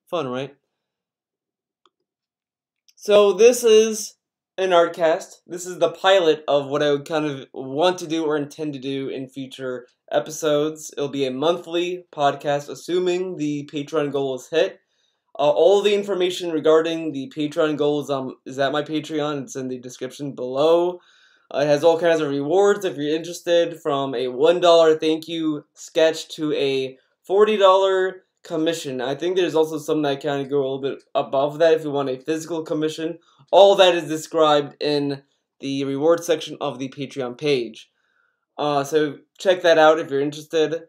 Fun, right? So this is an Artcast. This is the pilot of what I would kind of want to do or intend to do in future episodes. It'll be a monthly podcast, assuming the Patreon goal is hit. All the information regarding the Patreon goal is at my Patreon. It's in the description below. It has all kinds of rewards if you're interested, from a $1 thank you sketch to a $40 commission. I think there's also some that kind of go a little bit above that if you want a physical commission. All that is described in the reward section of the Patreon page. So check that out if you're interested.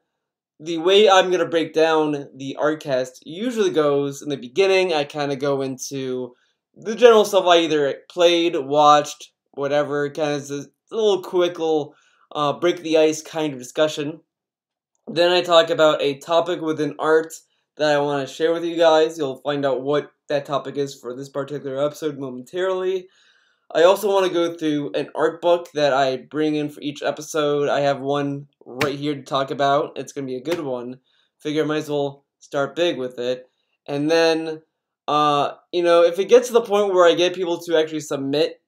The way I'm going to break down the Artcast usually goes in the beginning. I kind of go into the general stuff I either played, watched, whatever. Kind of a little quick little break the ice kind of discussion. Then I talk about a topic within art that I want to share with you guys. You'll find out what that topic is for this particular episode momentarily. I also want to go through an art book that I bring in for each episode. I have one right here to talk about. It's going to be a good one. Figure I might as well start big with it. And then, if it gets to the point where I get people to actually submit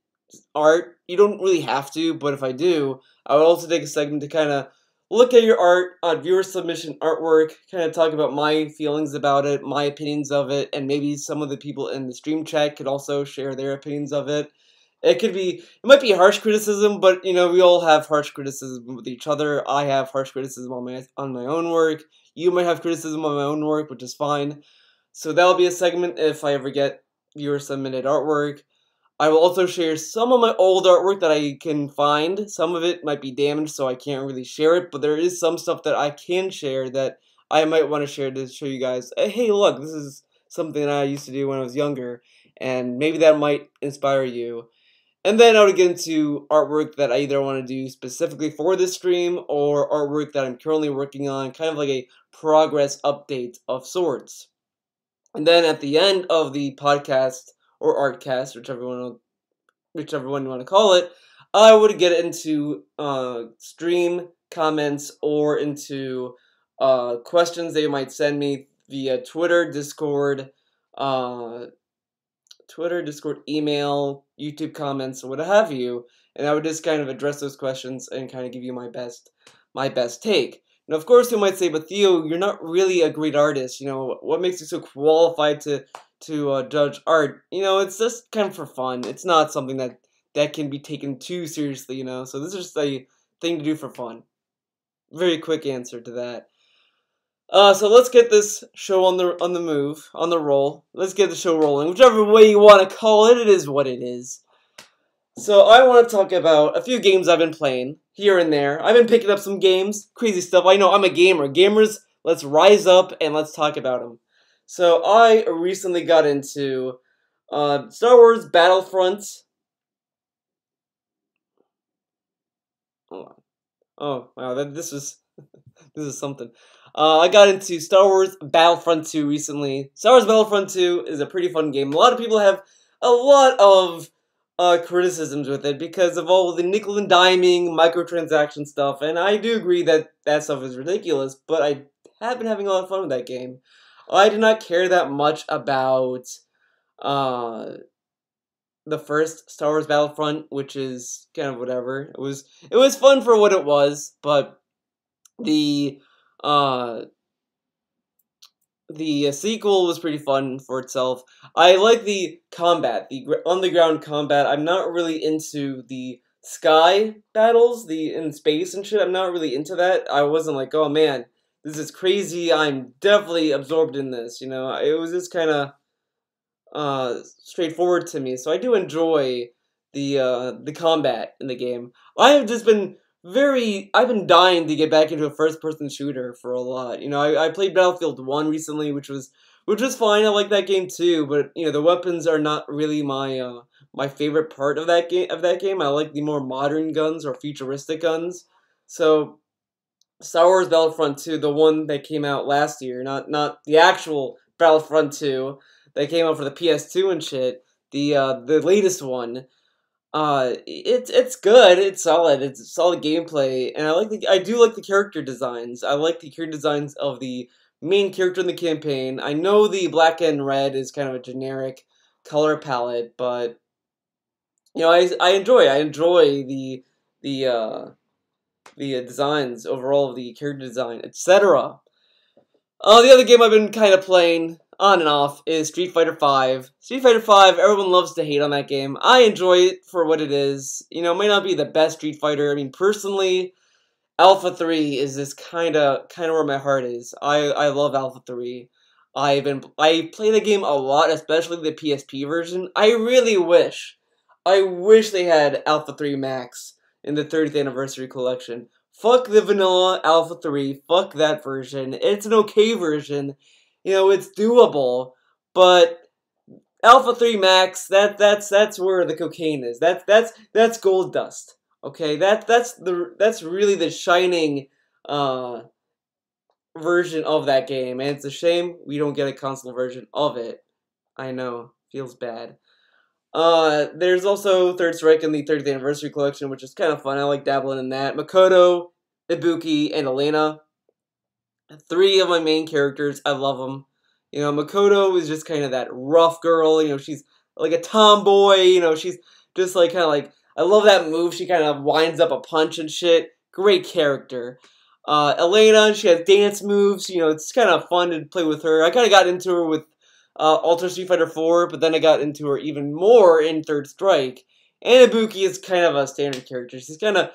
art, you don't really have to, but if I do, I would also take a segment to kind of look at your art, viewer submission artwork, kind of talk about my feelings about it, my opinions of it, and maybe some of the people in the stream chat could also share their opinions of it. It might be harsh criticism, but we all have harsh criticism with each other. I have harsh criticism on my own work. You might have criticism on my own work, which is fine. So that'll be a segment if I ever get viewer submitted artwork. I will also share some of my old artwork that I can find. Some of it might be damaged, so I can't really share it, but there is some stuff that I can share that I might want to share to show you guys, hey, look, this is something that I used to do when I was younger, and maybe that might inspire you. And then I would get into artwork that I either want to do specifically for this stream or artwork that I'm currently working on, kind of like a progress update of sorts. And then at the end of the podcast, or Artcast, whichever one you want to call it, I would get into stream comments or into questions they might send me via Twitter, Discord, email, YouTube comments, or what have you, and I would just kind of address those questions and kind of give you my best take. Now, of course, you might say, but Theo, you're not really a great artist. What makes you so qualified to judge art? It's just kind of for fun. It's not something that can be taken too seriously. So this is just a thing to do for fun. Very quick answer to that. So let's get this show on the roll. Let's get the show rolling. Whichever way you want to call it, it is what it is. So I want to talk about a few games I've been playing, here and there. I've been picking up some games, crazy stuff. I know, I'm a gamer. Gamers, let's rise up and let's talk about them. So I recently got into Star Wars Battlefront. Oh, wow, this is something. I got into Star Wars Battlefront 2 recently. Star Wars Battlefront 2 is a pretty fun game. A lot of people have a lot of criticisms with it because of all the nickel and diming, microtransaction stuff, and I do agree that stuff is ridiculous, but I have been having a lot of fun with that game. I did not care that much about the first Star Wars Battlefront, which is kind of whatever. It was fun for what it was, but the sequel was pretty fun for itself. I like the combat, the on-the-ground combat. I'm not really into the sky battles, in space and shit. I'm not really into that. I wasn't like, oh man, this is crazy. I'm definitely absorbed in this. It was just kind of straightforward to me. So I do enjoy the combat in the game. I've been dying to get back into a first-person shooter for a lot. I played Battlefield 1 recently, which was fine. I like that game too, but the weapons are not really my favorite part of that game. I like the more modern guns or futuristic guns. So Star Wars Battlefront 2, the one that came out last year, not the actual Battlefront 2 that came out for the PS2 and shit, the latest one. It's good. It's solid. It's solid gameplay, and I do like the character designs. I like the character designs of the main character in the campaign. I know the black and red is kind of a generic color palette, but you know, I enjoy the uh, the designs overall of the character design, etc. The other game I've been kind of playing on and off is Street Fighter V. Street Fighter V, everyone loves to hate on that game. I enjoy it for what it is. You know, it may not be the best Street Fighter. I mean, personally, Alpha 3 is this kind of where my heart is. I love Alpha 3. I play the game a lot, especially the PSP version. I wish they had Alpha 3 Max in the 30th anniversary collection. Fuck the vanilla Alpha 3, fuck that version. It's an okay version. You know, it's doable, but Alpha 3 Max, that's where the cocaine is. That's gold dust. Okay, that's really the shining version of that game, and it's a shame we don't get a console version of it. I know, feels bad. There's also Third Strike in the 30th Anniversary Collection, which is kind of fun. I like dabbling in that. Makoto, Ibuki, and Elena. 3 of my main characters. I love them. You know, Makoto is just kind of that rough girl. You know, she's like a tomboy. You know, she's just like kind of like, I love that move. She kind of winds up a punch and shit. Great character. Elena, she has dance moves. You know, it's kind of fun to play with her. I kind of got into her with Ultra Street Fighter 4, but then I got into her even more in Third Strike. And Ibuki is kind of a standard character. She's kind of,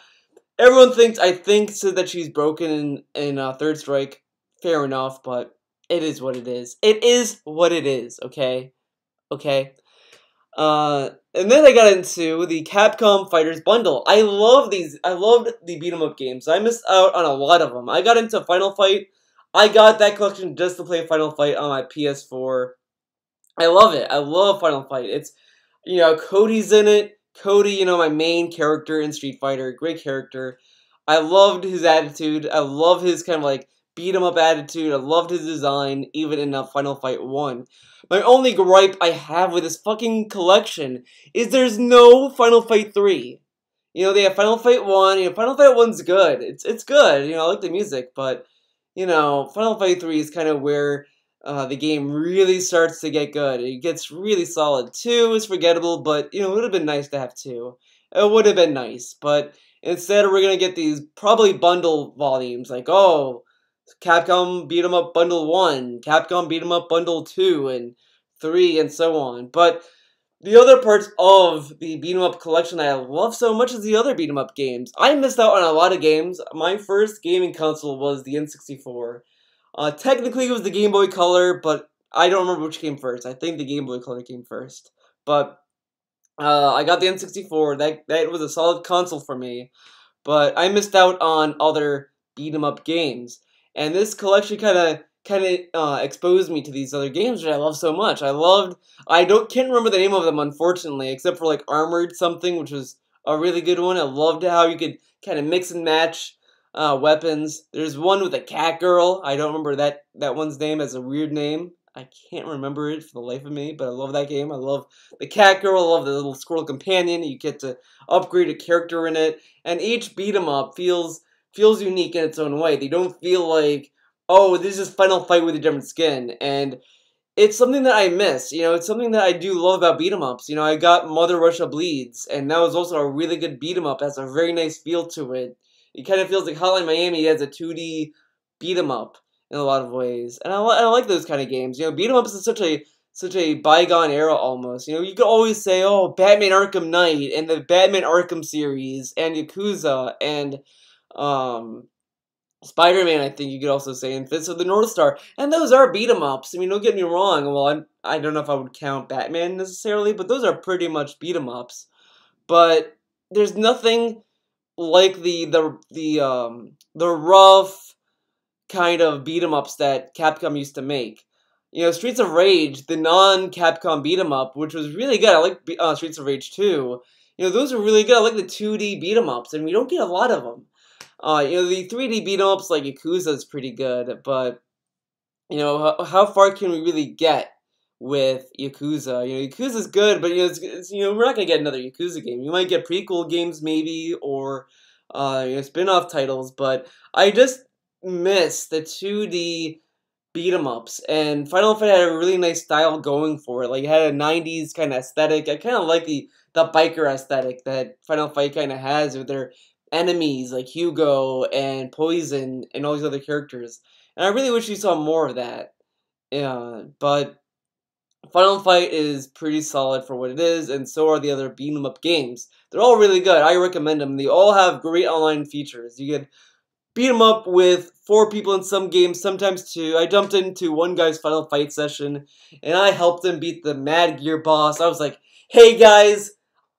everyone said that she's broken in Third Strike. Fair enough, but it is what it is. It is what it is, okay? Okay? And then I got into the Capcom Fighters Bundle. I loved the beat 'em up games. I missed out on a lot of them. I got into Final Fight. I got that collection just to play Final Fight on my PS4. I love it. I love Final Fight. It's, you know, Cody's in it. Cody, you know, my main character in Street Fighter. Great character. I loved his attitude. I love his kind of like beat 'em up attitude. I loved his design, even in Final Fight 1. My only gripe I have with this fucking collection is there's no Final Fight 3. You know, they have Final Fight 1. You know, Final Fight 1's good. It's good. You know, I like the music, but, you know, Final Fight 3 is kind of where the game really starts to get good. It gets really solid. 2 is forgettable, but, you know, it would have been nice to have 2. It would have been nice, but instead we're going to get these probably bundle volumes, like, oh, Capcom Beat 'em Up Bundle 1, Capcom Beat 'em Up Bundle 2, and 3, and so on. But the other parts of the Beat 'em Up collection that I love so much is the other Beat 'em Up games. I missed out on a lot of games. My first gaming console was the N64. Technically, it was the Game Boy Color, but I don't remember which came first. I think the Game Boy Color came first. But I got the N64. That was a solid console for me. But I missed out on other beat 'em up games, and this collection kind of exposed me to these other games that I love so much. Can't remember the name of them, unfortunately, except for like Armored something, which was a really good one. I loved how you could kind of mix and match weapons. There's one with a cat girl. I don't remember that one's name. Has a weird name. I can't remember it for the life of me, but I love that game. I love the cat girl. I love the little squirrel companion. You get to upgrade a character in it, and each beat 'em up feels unique in its own way. They don't feel like, oh, this is Final Fight with a different skin, and it's something that I miss. You know, it's something that I do love about beat 'em ups. You know, I got Mother Russia Bleeds, and that was also a really good beat 'em up. It has a very nice feel to it. It kind of feels like Hotline Miami has a 2D beat 'em up in a lot of ways, and I like those kind of games. You know, beat 'em ups is such a bygone era almost. You know, you could always say, oh, Batman Arkham Knight and the Batman Arkham series and Yakuza and Spider-Man, I think you could also say, and Fist of the North Star, and those are beat 'em ups. I mean, don't get me wrong. Well, I don't know if I would count Batman necessarily, but those are pretty much beat 'em ups. But there's nothing like the rough kind of beat 'em ups that Capcom used to make. You know, Streets of Rage, the non-Capcom beat 'em up, which was really good. I like Streets of Rage 2. You know, those are really good. I like the 2D beat 'em ups, and we don't get a lot of them. You know, the 3D beat 'em ups like Yakuza is pretty good, but you know, how far can we really get with Yakuza? You know, Yakuza's good, but you know, you know, we're not gonna get another Yakuza game. You might get prequel games maybe, or you know, spin-off titles, but I just miss the 2D beat 'em ups, and Final Fight had a really nice style going for it. Like it had a '90s kind of aesthetic. I kind of like the biker aesthetic that Final Fight kind of has with their enemies like Hugo and Poison and all these other characters. And I really wish we saw more of that. Yeah, but Final Fight is pretty solid for what it is, and so are the other beat 'em up games. They're all really good. I recommend them. They all have great online features. You can beat 'em up with 4 people in some games, sometimes 2. I jumped into one guy's Final Fight session, and I helped him beat the Mad Gear boss. I was like, "Hey guys,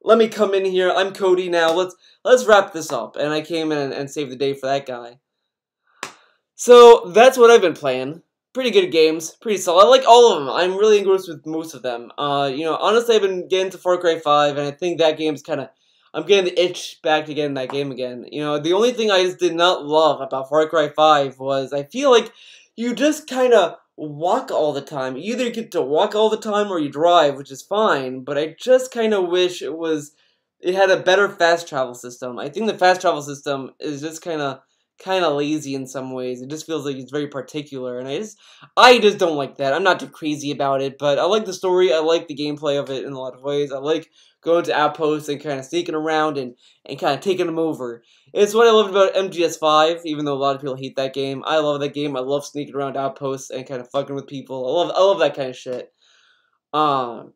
let me come in here. I'm Cody now. Let's wrap this up." And I came in and saved the day for that guy. So that's what I've been playing. Pretty good games, pretty solid. I like all of them. I'm really engrossed with most of them. Honestly, I've been getting to Far Cry 5, and I think that game's kind of, I'm getting the itch back to get in that game again. The only thing I just did not love about Far Cry 5 was I feel like you just kind of walk all the time. You either get to walk all the time or you drive, which is fine, but I just kind of wish it had a better fast travel system. I think the fast travel system is just kind of lazy in some ways. It just feels like it's very particular, and I just don't like that. I'm not too crazy about it, but I like the story. I like the gameplay of it in a lot of ways. I like going to outposts and kind of sneaking around and kind of taking them over. It's what I loved about MGS5, even though a lot of people hate that game. I love that game. I love sneaking around outposts and kind of fucking with people. I love that kind of shit. So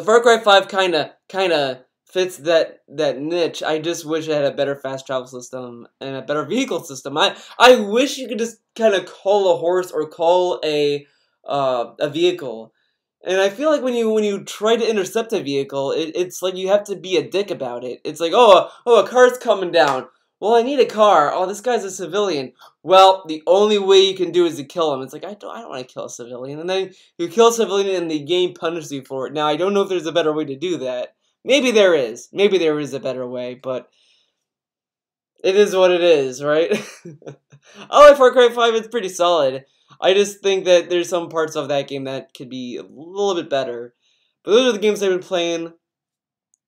Far Cry 5 kind of fits that niche. I just wish it had a better fast travel system and a better vehicle system. I wish you could just kind of call a horse or call a vehicle. And I feel like when you try to intercept a vehicle, it's like you have to be a dick about it. It's like, a car's coming down. Well, I need a car. Oh, this guy's a civilian. Well, the only way you can do is to kill him. It's like, I don't want to kill a civilian. And then you kill a civilian and the game punishes you for it. Now, I don't know if there's a better way to do that. Maybe there is. Maybe there is a better way, but it is what it is, right? I like Far Cry 5. It's pretty solid. I just think that there's some parts of that game that could be a little bit better. But those are the games I've been playing.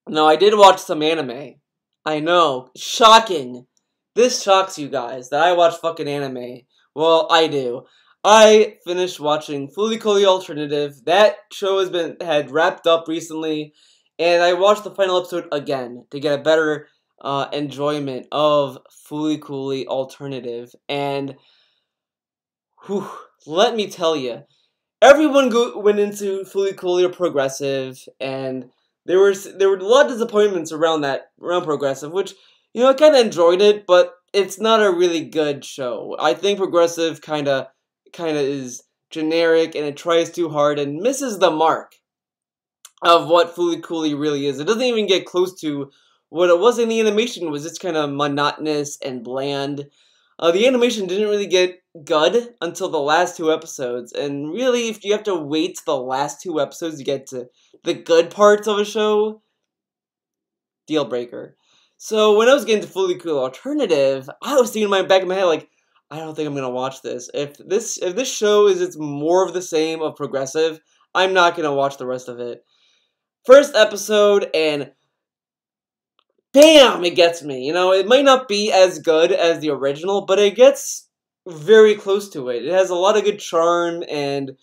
Now, I did watch some anime. I know. Shocking. This shocks you guys, that I watch fucking anime. Well, I do. I finished watching Fully Cooley Alternative. That show had wrapped up recently, and I watched the final episode again to get a better enjoyment of Fully Cooley Alternative. And let me tell you, everyone went into Fully Cooley or Progressive, and there were a lot of disappointments around Progressive, which, I kind of enjoyed it, but it's not a really good show. I think Progressive kind of is generic, and it tries too hard and misses the mark of what Fully Cooley really is. It doesn't even get close to what it was in the animation. It was just kind of monotonous and bland. The animation didn't really get good until the last 2 episodes, and really, if you have to wait to the last 2 episodes to get to the good parts of a show, deal breaker. So when I was getting to Fully Cooley Alternative, I was thinking in my back of my head, like, I don't think I'm gonna watch this. If this show is just more of the same of Progressive, I'm not gonna watch the rest of it. First episode, and bam, it gets me. It might not be as good as the original, but it gets very close to it. It has a lot of good charm, and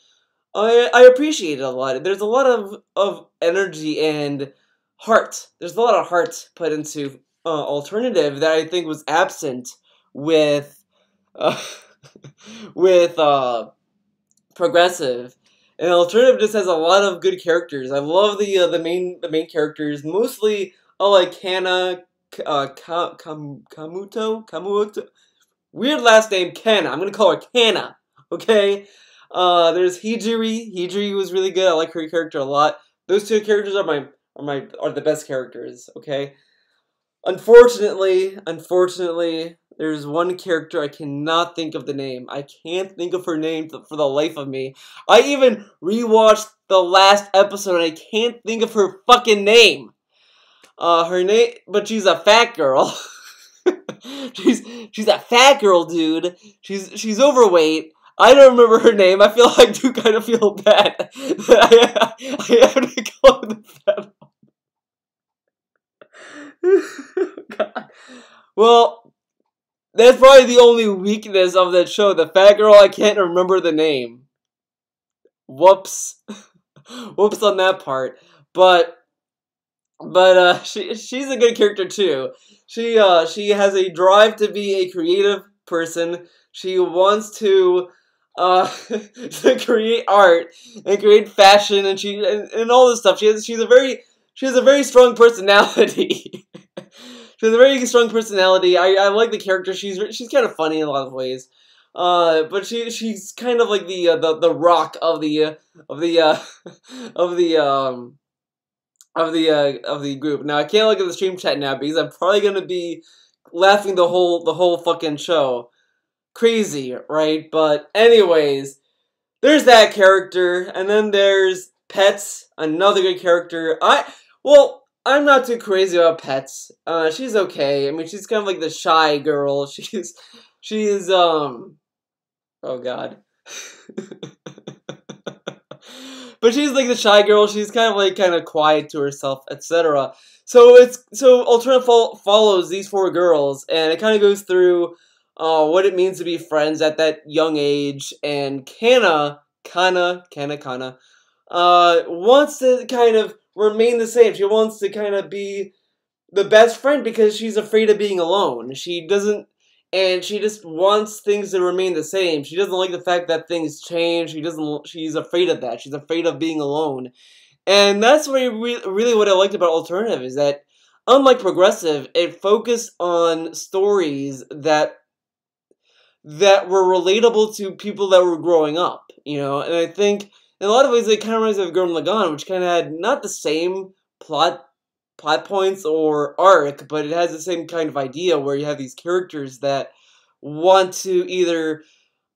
I appreciate it a lot. There's a lot of energy and heart. There's a lot of heart put into Alternative that I think was absent with with Progressive. And Alternative just has a lot of good characters. I love the main characters. Mostly, I like Kana, Kamuto. Weird last name, Kana. I'm gonna call her Kana. Okay. There's Hijiri. Hijiri was really good. I like her character a lot. Those 2 characters are the best characters. Okay. Unfortunately, there's one character I cannot think of the name. I can't think of her name for the life of me. I even rewatched the last episode and I can't think of her fucking name. But she's a fat girl. she's a fat girl, dude. She's overweight. I don't remember her name. I do kind of feel bad. I have to call her the fat God. Well, That's probably the only weakness of that show. The fat girl, I can't remember the name. Whoops. Whoops on that part. But she's a good character too. She has a drive to be a creative person. She wants to to create art and create fashion and all this stuff. She has a very strong personality. She has a very strong personality. I like the character. She's kind of funny in a lot of ways. But she's kind of like the rock of the of the of the group. Now I can't look at the stream chat now because I'm probably gonna be laughing the whole fucking show. Crazy, right? But anyways, there's that character, and then there's Pets, another good character. I'm not too crazy about Pets. She's okay. I mean, she's kind of like the shy girl. She's oh god. But she's like the shy girl. She's kind of quiet to herself, etc. So Alternative follows these four girls, and it kind of goes through what it means to be friends at that young age. And Kana wants to kind of remain the same. She wants to kind of be the best friend because she's afraid of being alone. She just wants things to remain the same. She doesn't like the fact that things change. She's afraid of that. She's afraid of being alone. And that's really what I liked about Alternative is that, unlike Progressive, it focused on stories that were relatable to people that were growing up, and I think in a lot of ways it kind of reminds me of Gurren Lagann, which kind of had not the same plot points or arc, but it has the same kind of idea where you have these characters that want to either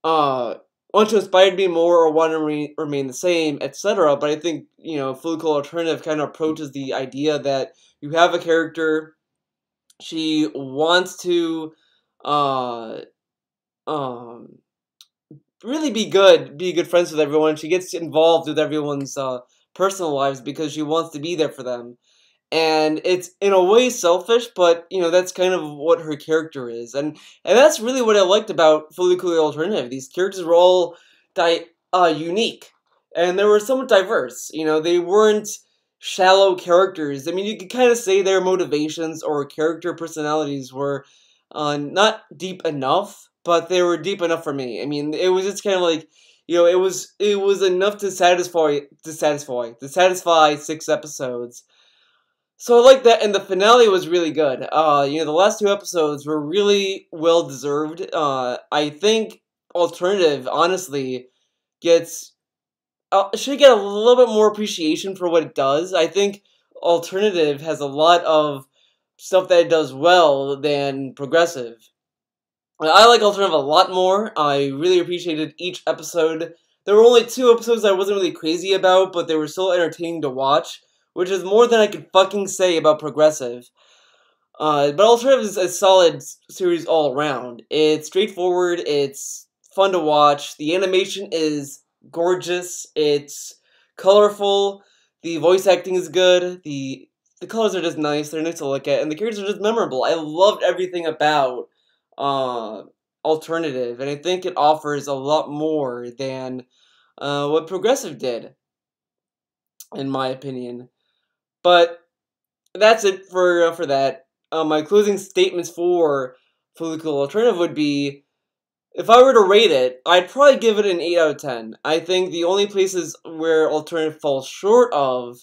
aspire to be more or want to remain the same, etc. But I think, Full Alternative kind of approaches the idea that you have a character, she wants to really be good friends with everyone. She gets involved with everyone's personal lives because she wants to be there for them. And it's in a way selfish, but that's kind of what her character is, and that's really what I liked about Fully Coolly Alternative. These characters were all unique, and they were somewhat diverse. They weren't shallow characters. I mean, you could kind of say their motivations or character personalities were not deep enough, but they were deep enough for me. I mean, it was just kind of like, it was enough to satisfy 6 episodes. So I like that, and the finale was really good. The last 2 episodes were really well deserved. I think Alternative, honestly, should get a little bit more appreciation for what it does. I think Alternative has a lot of stuff that it does well than Progressive. I like Alternative a lot more. I really appreciated each episode. There were only 2 episodes I wasn't really crazy about, but they were still entertaining to watch, which is more than I could fucking say about Progressive. But Alternative is a solid series all around. It's straightforward, it's fun to watch, the animation is gorgeous, it's colorful, the voice acting is good, the colors are just nice, they're nice to look at, and the characters are just memorable. I loved everything about Alternative, and I think it offers a lot more than what Progressive did, in my opinion. But that's it for that. My closing statements for Fully Cool Alternative would be, if I were to rate it, I'd probably give it an 8 out of 10. I think the only places where Alternative falls short of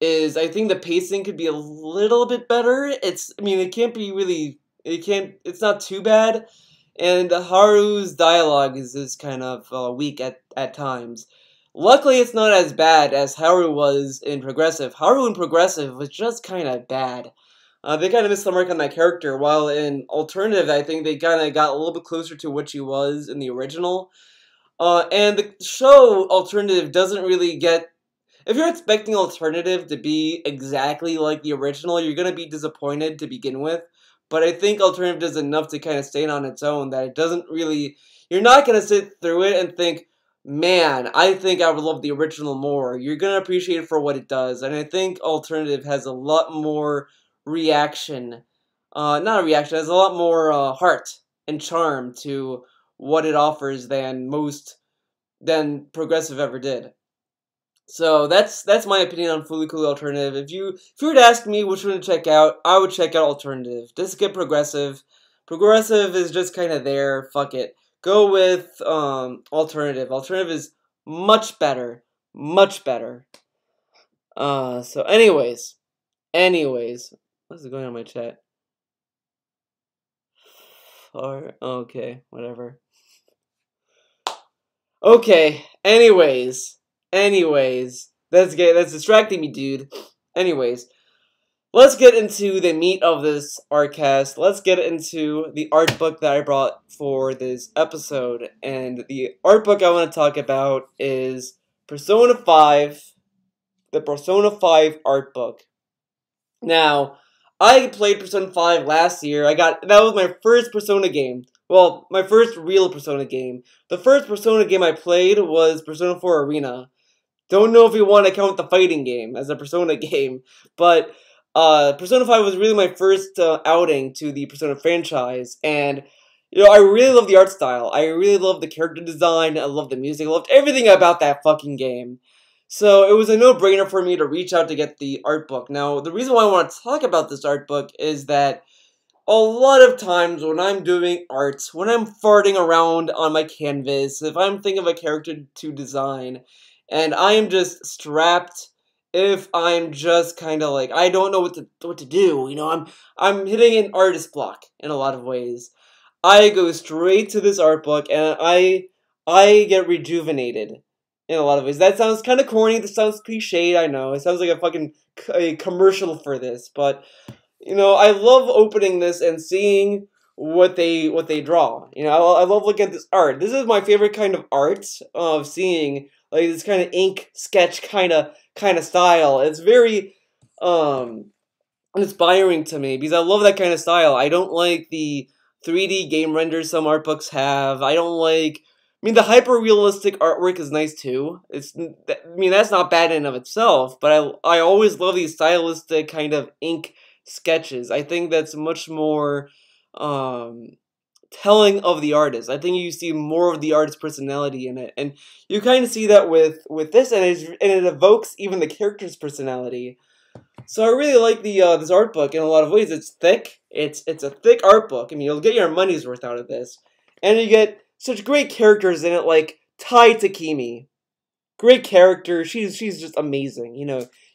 is, I think the pacing could be a little bit better. It's not too bad. And Haru's dialogue is kind of weak at times. Luckily, it's not as bad as Haru was in Progressive. Haru in Progressive was just kind of bad. They kind of missed the mark on that character, while in Alternative, I think they kind of got a little bit closer to what she was in the original. And the show Alternative doesn't really get... If you're expecting Alternative to be exactly like the original, you're going to be disappointed to begin with. But I think Alternative does enough to kind of stand on its own that it doesn't really... You're not going to sit through it and think, man, I think I would love the original more. You're going to appreciate it for what it does. And I think Alternative has a lot more reaction. Not a reaction, has a lot more heart and charm to what it offers than Progressive ever did. So that's my opinion on Fully Cooley Alternative. If you were to ask me which one to check out, I would check out Alternative. Just get Progressive. Progressive is just kind of there. Fuck it. Go with Alternative. Alternative is much better, much better. So anyways, what's going on in my chat? Okay, whatever. Okay, anyways, that's distracting me, dude. Anyways, let's get into the meat of this Artcast. Let's get into the art book that I brought for this episode. And the art book I want to talk about is Persona 5, the Persona 5 art book. Now, I played Persona 5 last year. That was my first Persona game. Well, my first real Persona game. The first Persona game I played was Persona 4 Arena. Don't know if you want to count the fighting game as a Persona game, but Persona 5 was really my first outing to the Persona franchise, and I really love the art style. I really love the character design. I love the music. I loved everything about that fucking game. So it was a no-brainer for me to reach out to get the art book. Now, the reason why I want to talk about this art book is that a lot of times when I'm doing art, when I'm farting around on my canvas, if I'm thinking of a character to design, and I am just strapped, if I'm just kind of like, I don't know what to do, I'm hitting an artist block in a lot of ways. I go straight to this art book, and I get rejuvenated in a lot of ways. That sounds kind of corny, this sounds cliched, I know, it sounds like a commercial for this, but I love opening this and seeing what they draw. I love looking at this art. This is my favorite kind of art, of seeing like this kind of ink sketch kind of style. It's very inspiring to me because I love that kind of style. I don't like the 3D game renders some art books have. I don't like. I mean, the hyper realistic artwork is nice too. That's not bad in and of itself. But I always love these stylistic kind of ink sketches. I think that's much more telling of the artist. I think you see more of the artist's personality in it, and you kind of see that with this, and it evokes even the character's personality. So I really like the this art book in a lot of ways. It's thick. It's a thick art book. I mean, you'll get your money's worth out of this, and you get such great characters in it, like Tai Takimi. Great character. She's just amazing.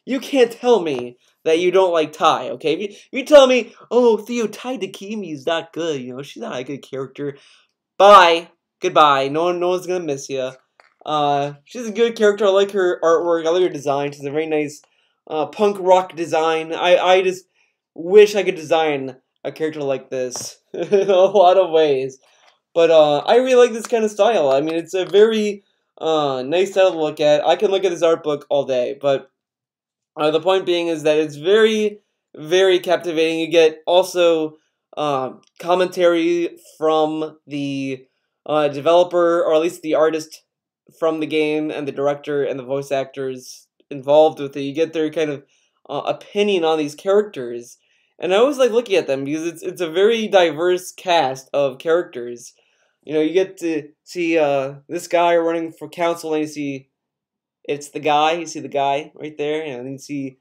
You can't tell me that you don't like Tai, okay? If you tell me, oh, Theo, Tai Takimi is not good, she's not a good character. Bye. Goodbye. No one's gonna miss you. She's a good character. I like her artwork. I like her design. She's a very nice punk rock design. I just wish I could design a character like this in a lot of ways. But I really like this kind of style. I mean, it's a very nice style to look at. I can look at this art book all day, but the point being is that it's very, very captivating. You get also commentary from the developer, or at least the artist from the game, and the director and the voice actors involved with it. You get their kind of opinion on these characters, and I always like looking at them because it's a very diverse cast of characters. You get to see this guy running for council, and you see it's the guy. You see the guy right there, and you see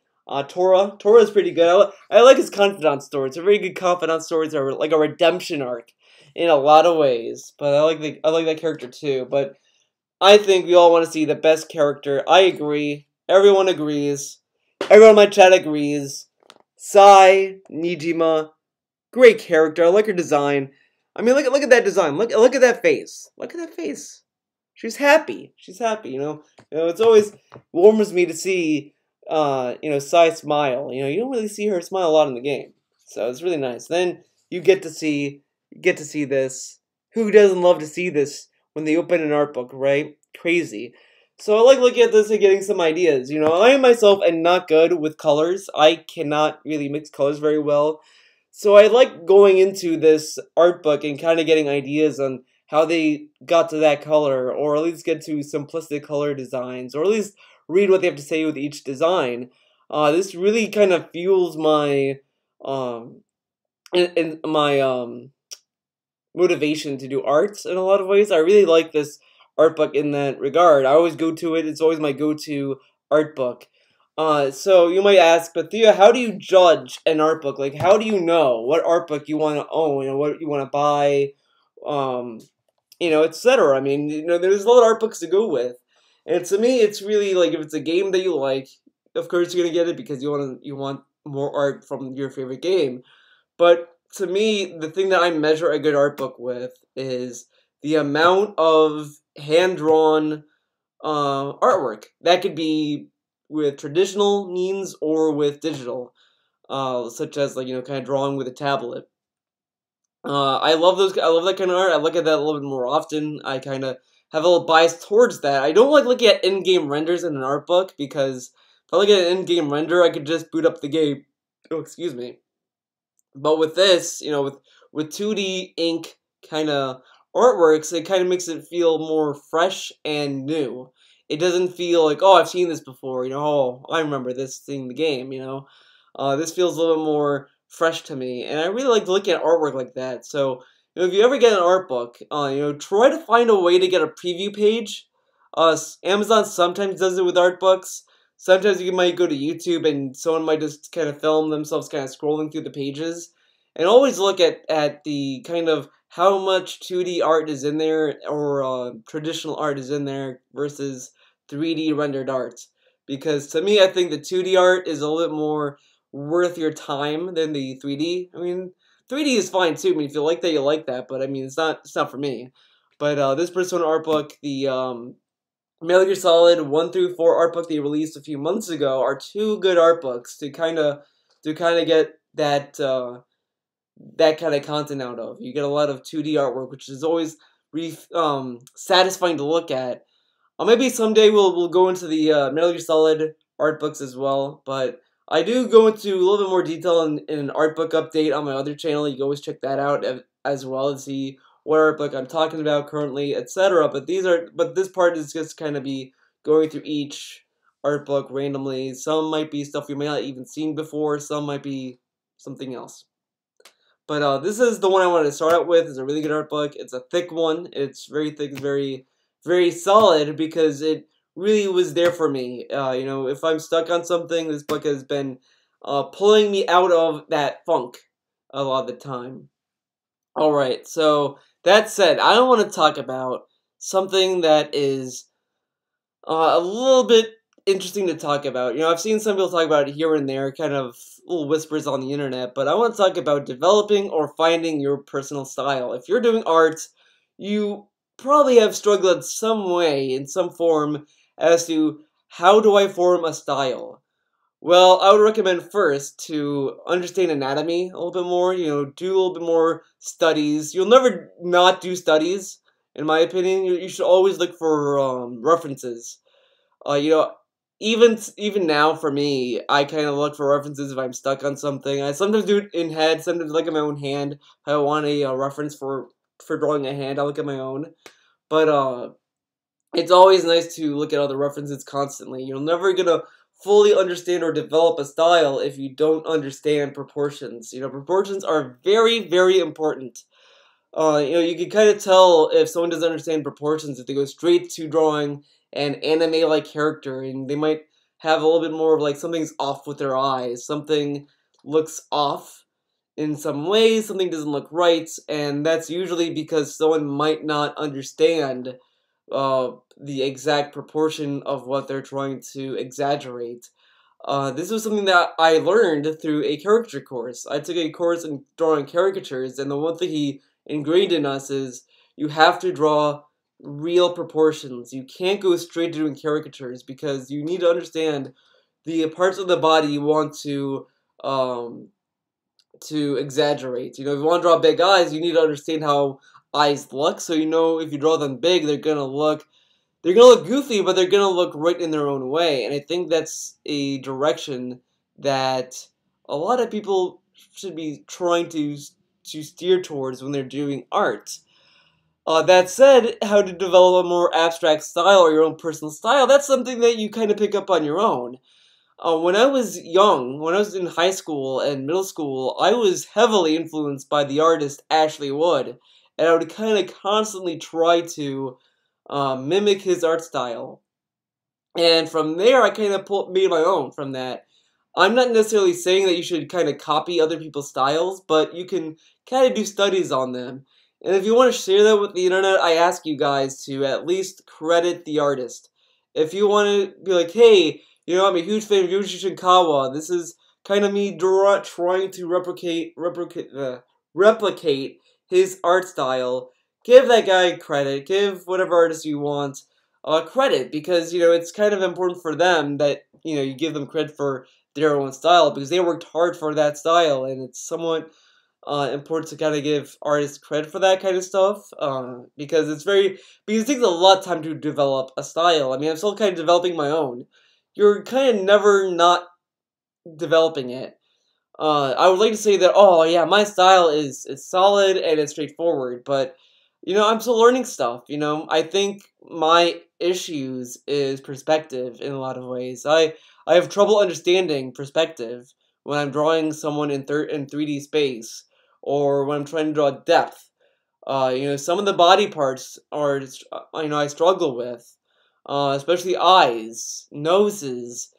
Tora. Tora's pretty good. I like his confidant story. It's a very good confidant story. It's like a redemption arc in a lot of ways. But I like that character too. But I think we all want to see the best character. I agree. Everyone agrees. Everyone in my chat agrees. Sai Nijima, great character. I like her design. I mean, look at that design. Look at that face. Look at that face. She's happy. She's happy. It's always warms me to see Sai smile. You don't really see her smile a lot in the game, so it's really nice. Then you get to see this. Who doesn't love to see this when they open an art book, right? Crazy. So I like looking at this and getting some ideas. I myself am not good with colors. I cannot really mix colors very well. So I like going into this art book and kind of getting ideas on how they got to that color, or at least get to simplistic color designs, or at least read what they have to say with each design. This really kind of fuels my motivation to do art in a lot of ways. I really like this art book in that regard. I always go to it. It's always my go-to art book. So you might ask, but Theo, how do you judge an art book? Like, how do you know what art book you want to own and what you want to buy, um, etc. I mean, there's a lot of art books to go with, and to me, it's really like if it's a game that you like, of course you're gonna get it because you want more art from your favorite game. But to me, the thing that I measure a good art book with is the amount of hand drawn artwork. That could be with traditional means or with digital, such as like kind of drawing with a tablet. I love those. I love that kind of art. I look at that a little bit more often. I kind of have a little bias towards that. I don't like looking at in-game renders in an art book because if I look at an in-game render, I could just boot up the game. Oh, excuse me. But with this, with 2D ink kind of artworks, it kind of makes it feel more fresh and new. It doesn't feel like, oh, I've seen this before, oh, I remember this thing in the game, This feels a little bit more fresh to me, and I really like looking at artwork like that. So, if you ever get an art book, try to find a way to get a preview page. Amazon sometimes does it with art books. Sometimes you might go to YouTube and someone might just kind of film themselves kind of scrolling through the pages. And always look at the kind of how much 2D art is in there or traditional art is in there versus 3D rendered art. Because to me, I think the 2D art is a little bit more worth your time than the 3D. I mean, 3D is fine too. I mean, if you like that, you like that. But I mean, it's not for me. But this Persona art book, the Metal Gear Solid 1 through 4 art book they released a few months ago are two good art books to kind of get that that kind of content out of. You get a lot of 2D artwork, which is always satisfying to look at. Maybe someday we'll go into the Metal Gear Solid art books as well, but I do go into a little bit more detail in an art book update on my other channel. You can always check that out as well to see what art book I'm talking about currently, etc. But this part is just kind of be going through each art book randomly. Some might be stuff you may not even seen before. Some might be something else. But this is the one I wanted to start out with. It's a really good art book. It's a thick one. It's very thick, very, very solid because it really was there for me. If I'm stuck on something, this book has been pulling me out of that funk a lot of the time. Alright, so that said, I want to talk about something that is a little bit interesting to talk about. I've seen some people talk about it here and there, kind of little whispers on the internet, but I want to talk about developing or finding your personal style. If you're doing art, you probably have struggled in some way, in some form, as to how do I form a style? Well, I would recommend first to understand anatomy a little bit more, do a little bit more studies. You'll never not do studies, in my opinion. You should always look for references. Even now for me, I kind of look for references if I'm stuck on something. I sometimes do it in head, sometimes look at my own hand. If I want a reference for drawing a hand, I look at my own. But it's always nice to look at other references constantly. You're never gonna fully understand or develop a style if you don't understand proportions. Proportions are very, very important. You can kind of tell if someone doesn't understand proportions if they go straight to drawing an anime-like character, and they might have a little bit more of like something's off with their eyes, something looks off in some ways, something doesn't look right, and that's usually because someone might not understand the exact proportion of what they're trying to exaggerate. This was something that I learned through a caricature course. I took a course in drawing caricatures, and the one thing he ingrained in us is you have to draw real proportions. You can't go straight to doing caricatures because you need to understand the parts of the body you want to exaggerate. If you want to draw big eyes, you need to understand how eyes look. So if you draw them big, they're gonna look goofy, but they're gonna look right in their own way. And I think that's a direction that a lot of people should be trying to steer towards when they're doing art. That said, how to develop a more abstract style or your own personal style, that's something that you kind of pick up on your own. When I was young, when I was in high school and middle school, I was heavily influenced by the artist Ashley Wood. and I would kind of constantly try to mimic his art style. And from there, I kind of made my own from that. I'm not necessarily saying that you should kind of copy other people's styles, but you can kind of do studies on them. And if you want to share that with the internet, I ask you guys to at least credit the artist. If you want to be like, hey, I'm a huge fan of Yoshi Shinkawa. This is kind of me trying to replicate his art style. Give that guy credit. Give whatever artist you want credit, because it's kind of important for them that you give them credit for their own style, because they worked hard for that style, and it's somewhat important to kind of give artists credit for that kind of stuff, because it takes a lot of time to develop a style. I mean, I'm still kind of developing my own. You're kind of never not developing it. I would like to say that, oh yeah, my style is solid and it's straightforward, but I'm still learning stuff. I think my issues is perspective in a lot of ways. I have trouble understanding perspective when I'm drawing someone in 3D space, or when I'm trying to draw depth. Some of the body parts are I struggle with, especially eyes, noses.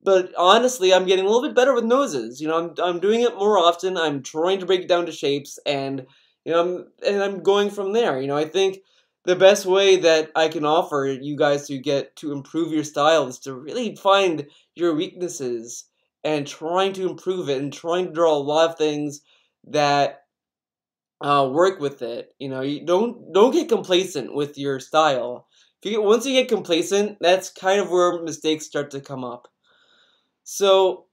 But honestly, I'm getting a little bit better with noses. I'm doing it more often. I'm trying to break it down to shapes, and I'm going from there. I think the best way that I can offer you guys to improve your style is to really find your weaknesses and trying to improve it, and trying to draw a lot of things that work with it. You don't get complacent with your style. Once you get complacent, that's kind of where mistakes start to come up. So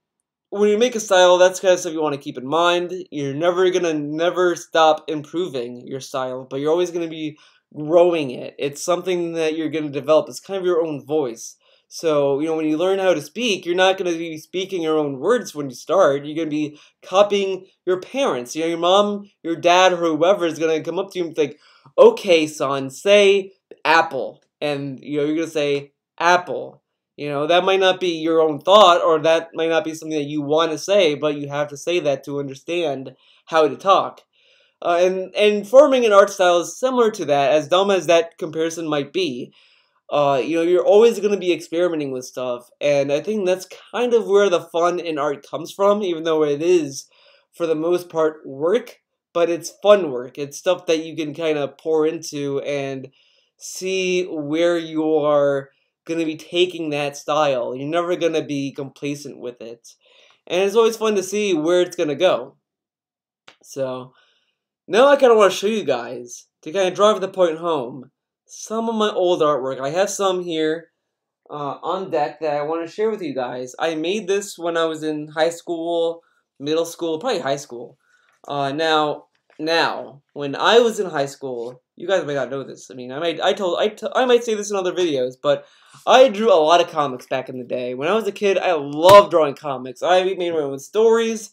when you make a style, that's kind of stuff you want to keep in mind. You're never stop improving your style, but you're always gonna be growing it. It's something that you're gonna develop. It's kind of your own voice. So when you learn how to speak, you're not gonna be speaking your own words when you start. You're gonna be copying your parents. Your mom, your dad, or whoever is gonna come up to you and think, "Okay, son, say apple," and you're gonna say apple. That might not be your own thought, or that might not be something that you want to say, but you have to say that to understand how to talk. And forming an art style is similar to that, as dumb as that comparison might be. You're always going to be experimenting with stuff, and I think that's kind of where the fun in art comes from, even though it is, for the most part, work, but it's fun work. It's stuff that you can kind of pour into and see where you are going to be taking that style. You're never going to be complacent with it. And it's always fun to see where it's going to go. So, now I kind of want to show you guys, to kind of drive the point home, some of my old artwork. I have some here on deck that I want to share with you guys. I made this when I was in high school, middle school, probably high school. Now, when I was in high school, you guys might not know this. I mean, I might say this in other videos, but I drew a lot of comics back in the day. When I was a kid, I loved drawing comics. I made my own stories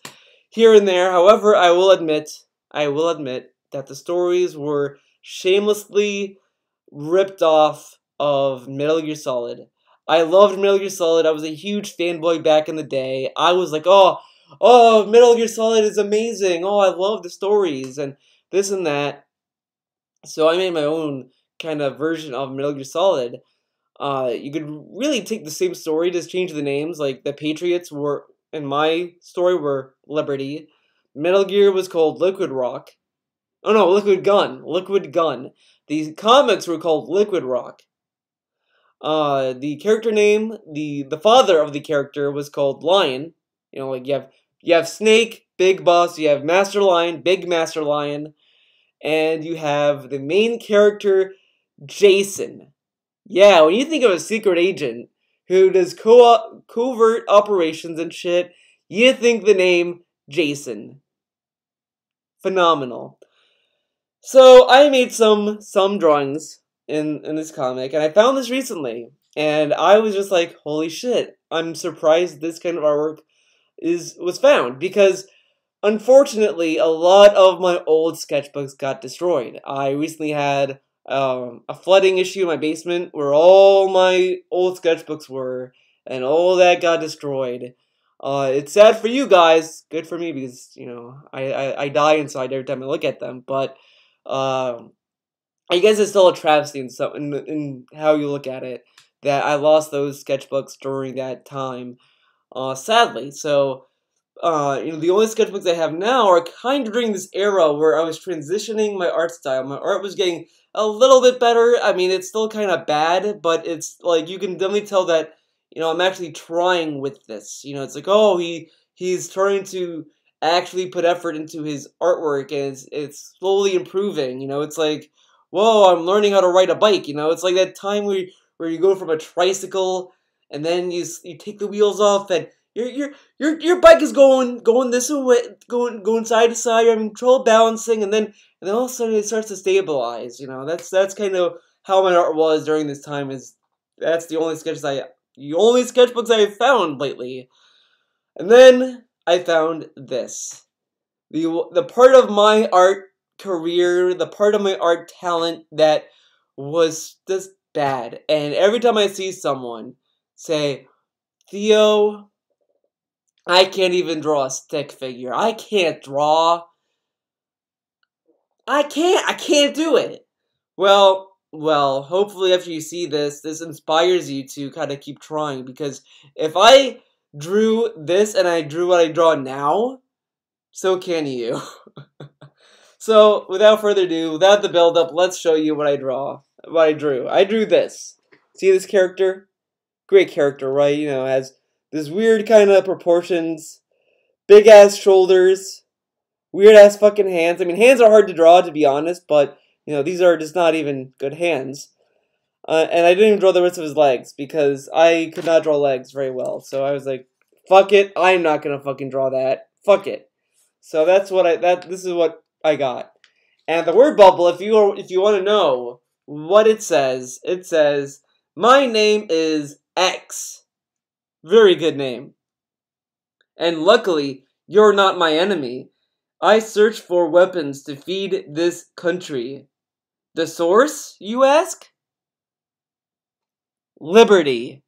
here and there. However, I will admit that the stories were shamelessly ripped off of Metal Gear Solid. I loved Metal Gear Solid. I was a huge fanboy back in the day. I was like, oh, Metal Gear Solid is amazing. Oh, I love the stories and this and that. So I made my own kind of version of Metal Gear Solid. You could really take the same story, just change the names. Like the Patriots were, in my story, were Liberty. Metal Gear was called Liquid Rock. Oh no, Liquid Gun. Liquid Gun. These comics were called Liquid Rock. The character name, the father of the character was called Lion. Like you have Snake, Big Boss. You have Master Lion, Big Master Lion, and you have the main character, Jason. Yeah, when you think of a secret agent who does covert operations and shit, you think the name Jason. Phenomenal. So I made some drawings in this comic, and I found this recently, and I was just like, holy shit! I'm surprised this kind of artwork was found, because unfortunately a lot of my old sketchbooks got destroyed. I recently had a flooding issue in my basement where all my old sketchbooks were, and all that got destroyed. It's sad for you guys, good for me, because I die inside every time I look at them, but I guess it's still a travesty in how you look at it that I lost those sketchbooks during that time, sadly. So, the only sketchbooks I have now are kind of during this era where I was transitioning my art style. My art was getting a little bit better. I mean, it's still kind of bad, but it's like you can definitely tell that I'm actually trying with this. It's like, oh, he's trying to actually put effort into his artwork, and it's slowly improving. It's like, whoa, I'm learning how to ride a bike. It's like that time where you go from a tricycle and then you take the wheels off and your bike is going this way, going side to side. You're having trouble balancing, and then all of a sudden it starts to stabilize. That's kind of how my art was during this time. That's the only sketchbooks I have found lately. And then I found this. The part of my art career, the part of my art talent that was just bad. And every time I see someone say, Theo, I can't even draw a stick figure. I can't draw. I can't do it. Well, hopefully after you see this inspires you to kind of keep trying, because if I drew this and I drew what I draw now, so can you. So, without further ado, without the build-up, let's show you what I drew. I drew this. See this character? Great character, right? Has this weird kind of proportions, big-ass shoulders, weird-ass fucking hands. I mean, hands are hard to draw, to be honest, but, these are just not even good hands. And I didn't even draw the rest of his legs, because I could not draw legs very well. So I was like, fuck it, I'm not gonna fucking draw that. Fuck it. So this is what I got. And the word bubble, if you want to know what it says, my name is X. Very good name. And luckily, you're not my enemy. I search for weapons to feed this country. The source, you ask? Liberty.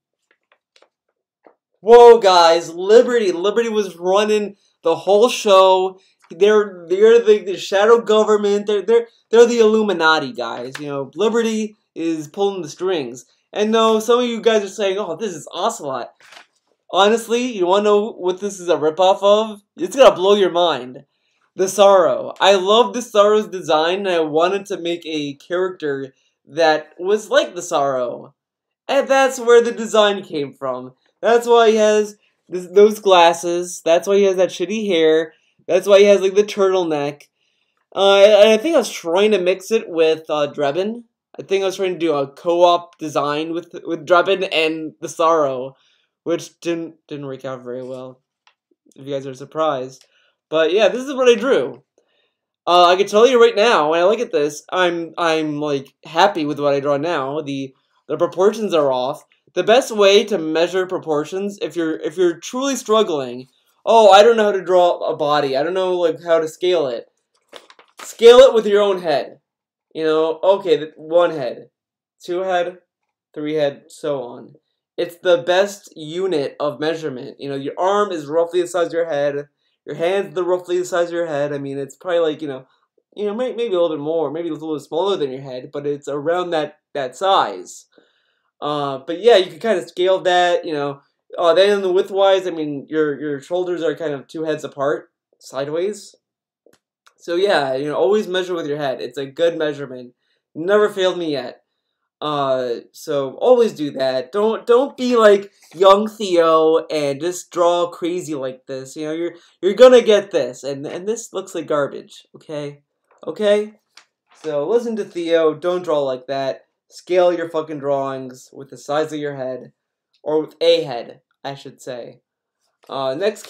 Whoa, guys, Liberty. Liberty was running the whole show. They're the shadow government. They're the Illuminati, guys. Liberty is pulling the strings. And no, some of you guys are saying, "Oh, this is Ocelot." Honestly, you want to know what this is a ripoff of? It's gonna blow your mind. The Sorrow. I love the Sorrow's design, and I wanted to make a character that was like the Sorrow. And that's where the design came from. That's why he has those glasses. That's why he has that shitty hair. That's why he has, like, the turtleneck. And I think I was trying to mix it with Drebin. I think I was trying to do a co-op design with Drebin and the Sorrow, which didn't work out very well, if you guys are surprised. But yeah, this is what I drew. I can tell you right now, when I look at this, I'm like happy with what I draw now. The proportions are off. The best way to measure proportions, if you're truly struggling, oh, I don't know how to draw a body, I don't know like how to scale it. Scale it with your own head. Okay, 1 head, 2 head, 3 head, so on. It's the best unit of measurement. Your arm is roughly the size of your head. Your hand's roughly the size of your head. I mean, it's probably like, maybe a little bit more, maybe a little smaller than your head, but it's around that size. But yeah, you can kind of scale that, then the width-wise, I mean, your shoulders are kind of 2 heads apart, sideways. So yeah, always measure with your head. It's a good measurement. Never failed me yet. So always do that. Don't be like young Theo and just draw crazy like this. You're gonna get this, and this looks like garbage. Okay? So listen to Theo. Don't draw like that. Scale your fucking drawings with the size of your head, or with a head, I should say. Next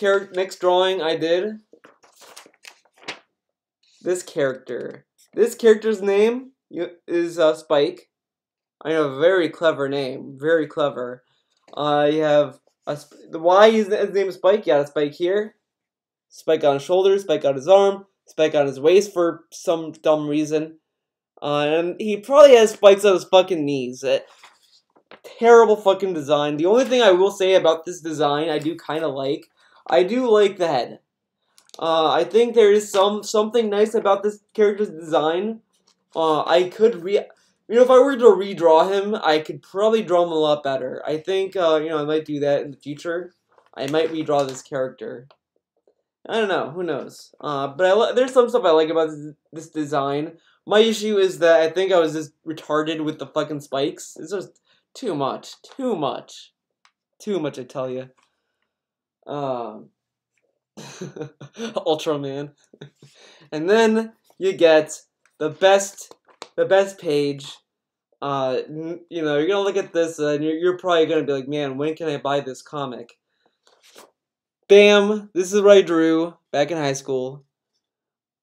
drawing I did. This character. This character's name is Spike. I know, a very clever name. Very clever. You have why his name is Spike. You got a spike here. Spike on his shoulder. Spike on his arm. Spike on his waist for some dumb reason. And he probably has spikes on his fucking knees. Terrible fucking design. The only thing I will say about this design I do kind of like. I do like the head. I think there is something nice about this character's design. I could if I were to redraw him, I could probably draw him a lot better. I think, I might do that in the future. I might redraw this character. I don't know. Who knows? But there's some stuff I like about this design. My issue is that I think I was just retarded with the fucking spikes. It's just too much. Too much. Too much, I tell you. Ultraman. And then you get the best page. You're gonna look at this and you're probably gonna be like, man, when can I buy this comic? Bam! This is what I drew back in high school.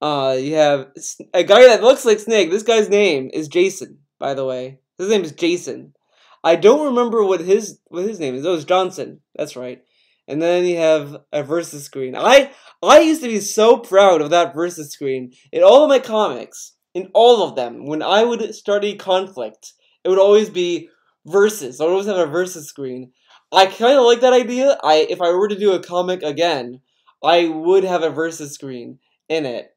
You have a guy that looks like Snake. This guy's name is Jason, by the way. His name is Jason. I don't remember what his name is. Oh, it's Johnson. That's right. And then you have a versus screen. I used to be so proud of that versus screen in all of my comics. In all of them, when I would start a conflict, it would always be versus. I would always have a versus screen. I kind of like that idea. If I were to do a comic again, I would have a versus screen in it,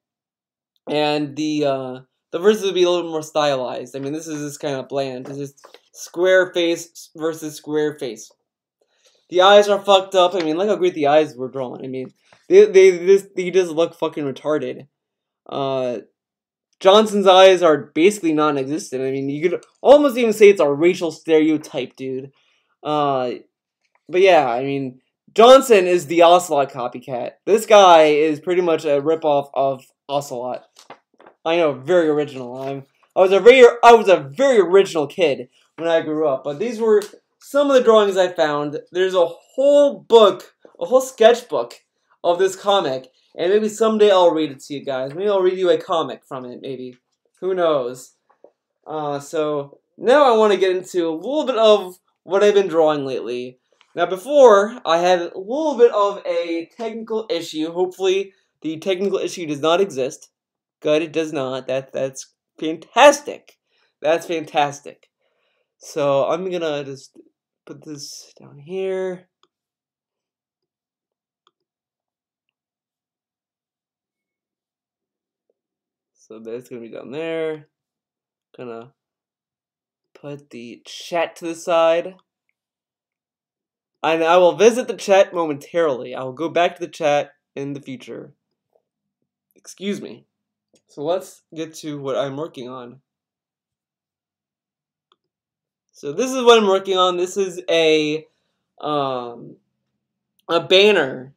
and the versus would be a little bit more stylized. I mean, this is just kind of bland. It's just square face versus square face. The eyes are fucked up. I mean, look how great the eyes were drawn. I mean, they just look fucking retarded. Johnson's eyes are basically non-existent. I mean, you could almost even say it's a racial stereotype, dude. But yeah, I mean, Johnson is the Ocelot copycat. This guy is pretty much a ripoff of Ocelot. I know, very original. I was a very original kid when I grew up. But these were some of the drawings I found. There's a whole book, a whole sketchbook of this comic. And maybe someday I'll read it to you guys. Maybe I'll read you a comic from it, maybe. Who knows? So, now I want to get into a little bit of what I've been drawing lately. Now, before, I had a little bit of a technical issue. Hopefully, the technical issue does not exist. Good, it does not. That's fantastic. That's fantastic. So, I'm gonna just put this down here. So that's gonna be down there. Gonna put the chat to the side. And I will visit the chat momentarily. I will go back to the chat in the future. Excuse me. So let's get to what I'm working on. So this is what I'm working on. This is a banner.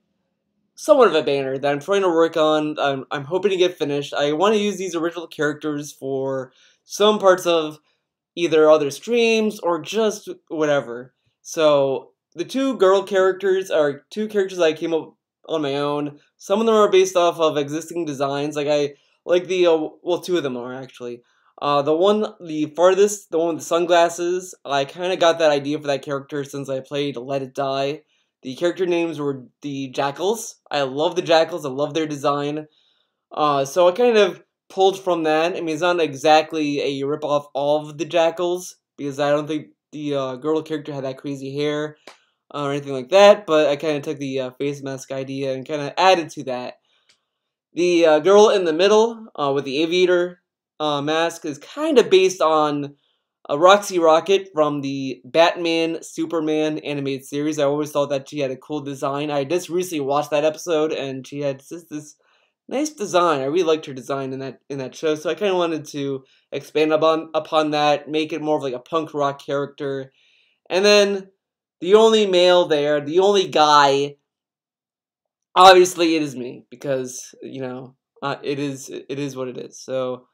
Somewhat of a banner that I'm trying to work on. I'm hoping to get finished. I want to use these original characters for some parts of either other streams or just whatever. So the two girl characters are two characters I came up on my own. Some of them are based off of existing designs. Two of them are actually. The farthest, the one with the sunglasses, I kind of got that idea for that character since I played Let It Die. The character names were the Jackals. I love the Jackals. I love their design. So I kind of pulled from that. I mean, it's not exactly a ripoff of the Jackals, because I don't think the girl character had that crazy hair or anything like that, but I kind of took the face mask idea and kind of added to that. The girl in the middle with the aviator mask is kind of based on Roxy Rocket from the Batman Superman animated series. I always thought that she had a cool design. I just recently watched that episode, and she had just this nice design. I really liked her design in that show, so I kind of wanted to expand upon that, make it more of like a punk rock character. And then the only male there, the only guy, obviously it is me, because it is what it is. So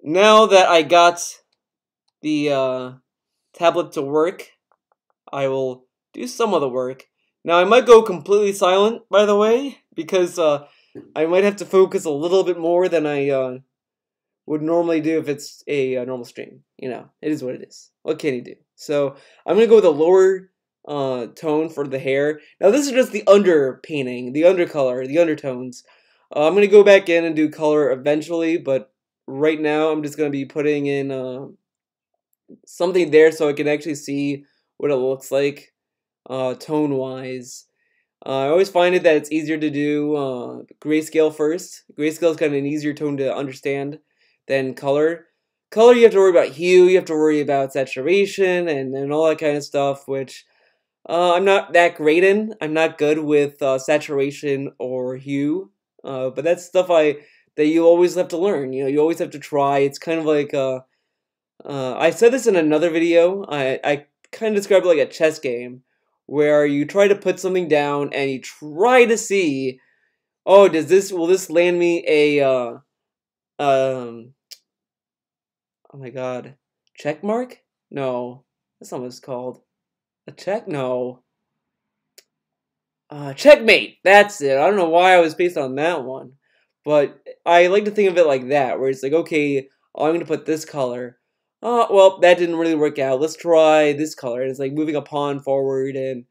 now that I got the tablet to work, I will do some of the work. Now I might go completely silent, by the way, because I might have to focus a little bit more than I would normally do if it's a normal stream. It is what it is. What can you do? So I'm gonna go with a lower tone for the hair. Now this is just the underpainting, the undercolor, the undertones. I'm gonna go back in and do color eventually, but right now I'm just gonna be putting in something there so I can actually see what it looks like tone wise. I always find it that it's easier to do grayscale first. Grayscale is kind of an easier tone to understand than color. Color, you have to worry about hue, you have to worry about saturation, and all that kind of stuff, which I'm not that great in. I'm not good with saturation or hue, but that's stuff that you always have to learn. You know, you always have to try. It's kind of like I said this in another video. I kind of described it like a chess game, where you try to put something down and you try to see, oh, will this land me a um oh my god, check mark? No, that's not what it's called. A check? No. Checkmate. That's it. I don't know why I was based on that one, but I like to think of it like that, where it's like, okay, I'm gonna put this color. Well, that didn't really work out. Let's try this color. And it's like moving a pawn forward and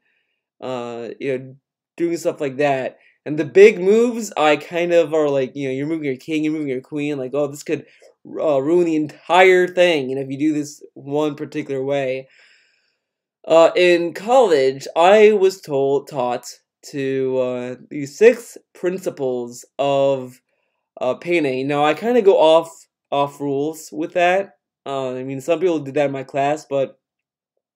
doing stuff like that. And the big moves, I kind of are like, you're moving your king, you're moving your queen. Like, oh, this could ruin the entire thing. If you do this one particular way. In college, I was taught to the 6 principles of painting. Now, I kind of go off rules with that. I mean, some people did that in my class, but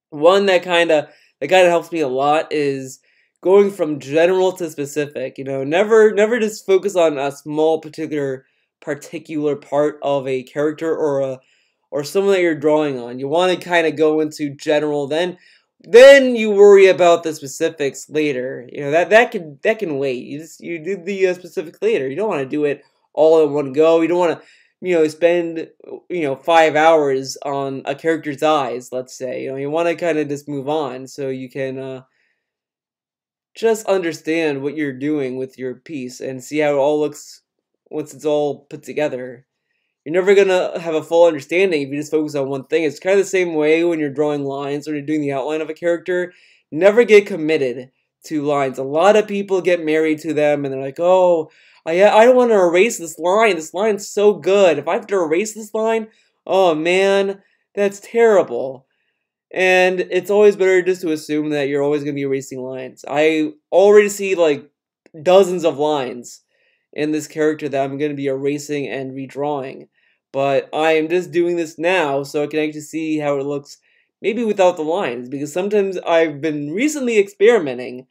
one that kind of helps me a lot is going from general to specific. Never just focus on a small particular part of a character or someone that you're drawing on. You want to kind of go into general, then you worry about the specifics later. That can wait. You do the specifics later. You don't want to do it all in one go. You don't want to spend 5 hours on a character's eyes. Let's say you want to kind of just move on so you can just understand what you're doing with your piece and see how it all looks once it's all put together. You're never gonna have a full understanding if you just focus on one thing. It's kind of the same way when you're drawing lines or you're doing the outline of a character. Never get committed to lines. A lot of people get married to them and they're like, oh, I don't want to erase this line. This line's so good. If I have to erase this line, oh man, that's terrible. And it's always better just to assume that you're always going to be erasing lines. I already see like dozens of lines in this character that I'm going to be erasing and redrawing. But I am just doing this now so I can actually see how it looks maybe without the lines. Because sometimes I've been recently experimenting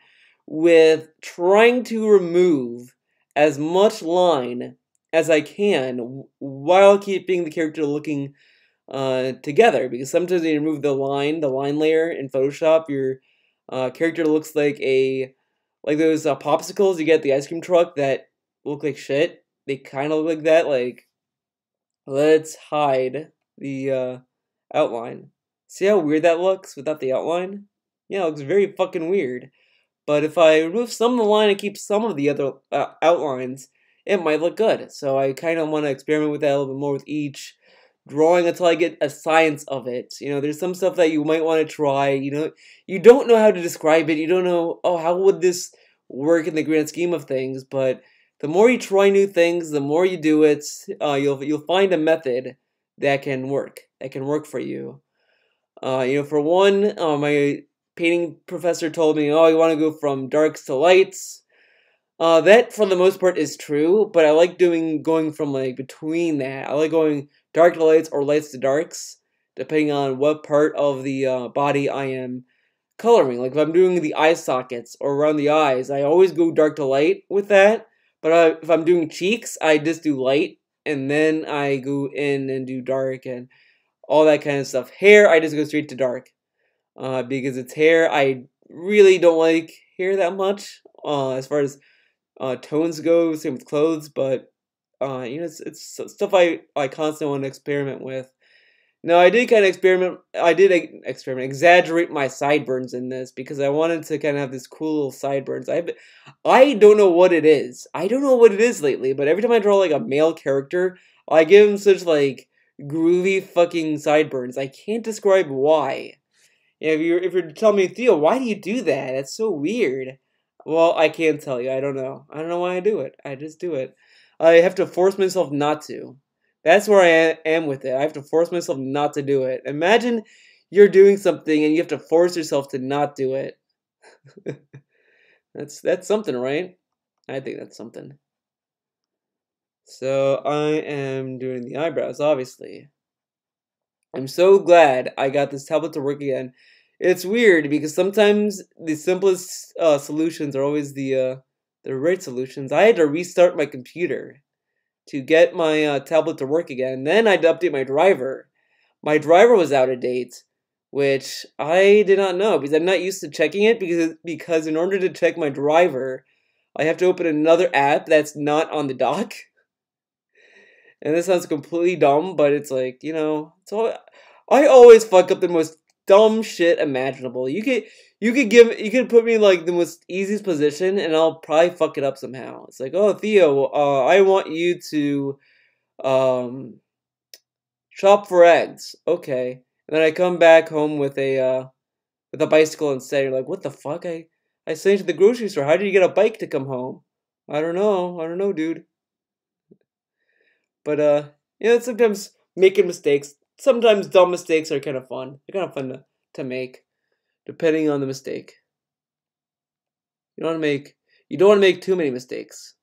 with trying to remove as much line as I can while keeping the character looking together, because sometimes when you remove the line layer in Photoshop, your character looks like those popsicles you get at the ice cream truck that look like shit. They kind of look like that. Like, let's hide the outline. See how weird that looks without the outline? Yeah, it looks very fucking weird. But if I remove some of the line and keep some of the other outlines, it might look good. So I kind of want to experiment with that a little bit more with each drawing until I get a science of it. There's some stuff that you might want to try. You don't know how to describe it. You don't know, oh, how would this work in the grand scheme of things? But the more you try new things, the more you do it, you'll find a method that can work. That can work for you. For one, my painting professor told me, oh, you want to go from darks to lights. That, for the most part, is true, but I like going from, between that. I like going dark to lights or lights to darks, depending on what part of the body I am coloring. Like, if I'm doing the eye sockets or around the eyes, I always go dark to light with that, but if I'm doing cheeks, I just do light, and then I go in and do dark and all that kind of stuff. Hair, I just go straight to dark, because it's hair. I really don't like hair that much, as far as tones go, same with clothes, but it's stuff I constantly want to experiment with. Now, I did kind of exaggerate my sideburns in this because I wanted to kind of have this cool little sideburns. I don't know what it is. I don't know what it is lately, but every time I draw like a male character, I give him such like groovy fucking sideburns. I can't describe why. If you're telling me, Theo, why do you do that? That's so weird. Well, I can't tell you. I don't know. I don't know why I do it. I just do it. I have to force myself not to. That's where I am with it. I have to force myself not to do it. Imagine you're doing something and you have to force yourself to not do it. That's something, right? I think that's something. So I am doing the eyebrows, obviously. I'm so glad I got this tablet to work again. It's weird because sometimes the simplest solutions are always the right solutions. I had to restart my computer to get my tablet to work again. Then I had to update my driver. My driver was out of date, which I did not know because I'm not used to checking it because in order to check my driver, I have to open another app that's not on the dock. And this sounds completely dumb, but it's like, I always fuck up the most dumb shit imaginable. You could put me in like the most easiest position and I'll probably fuck it up somehow. It's like, "Oh, Theo, I want you to um shop for eggs." Okay. And then I come back home with a bicycle instead. You're like, "What the fuck? I sent you to the grocery store. How did you get a bike to come home?" I don't know. I don't know, dude. But sometimes making mistakes, sometimes dumb mistakes are kind of fun. They're kind of fun to make, depending on the mistake. You don't want to make too many mistakes.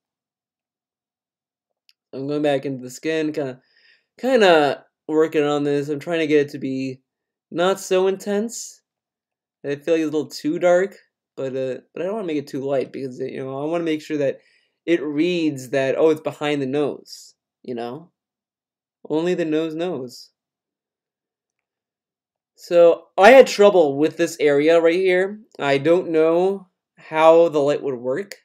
I'm going back into the skin, kind of working on this. I'm trying to get it to be not so intense. I feel like it's a little too dark, but I don't want to make it too light because I want to make sure that it reads that, oh, it's behind the nose. Only the nose knows. So I had trouble with this area right here. I don't know how the light would work.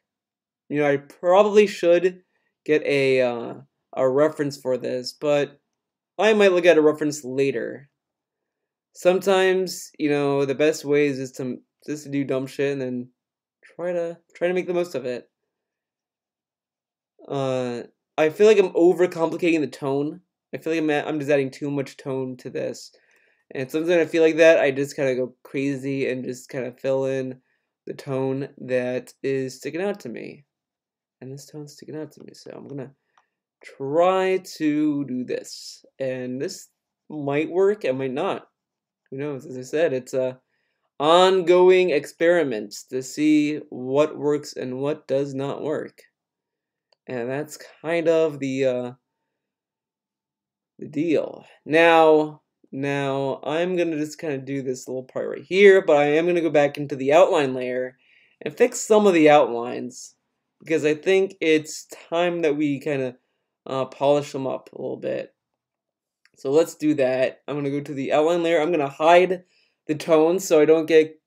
I probably should get a reference for this, but I might look at a reference later. Sometimes, the best way is just to do dumb shit and then try to make the most of it. I feel like I'm overcomplicating the tone. I feel like I'm just adding too much tone to this. And sometimes I feel like that, I just kind of go crazy and just kind of fill in the tone that is sticking out to me. And this tone's sticking out to me, so I'm gonna try to do this. And this might work, it might not. Who knows? As I said, it's a ongoing experiment to see what works and what does not work. And that's kind of the deal. Now I'm gonna just kind of do this little part right here, but I am gonna go back into the outline layer and fix some of the outlines because I think it's time that we kind of polish them up a little bit. So let's do that. I'm gonna go to the outline layer. I'm gonna hide the tones so I don't get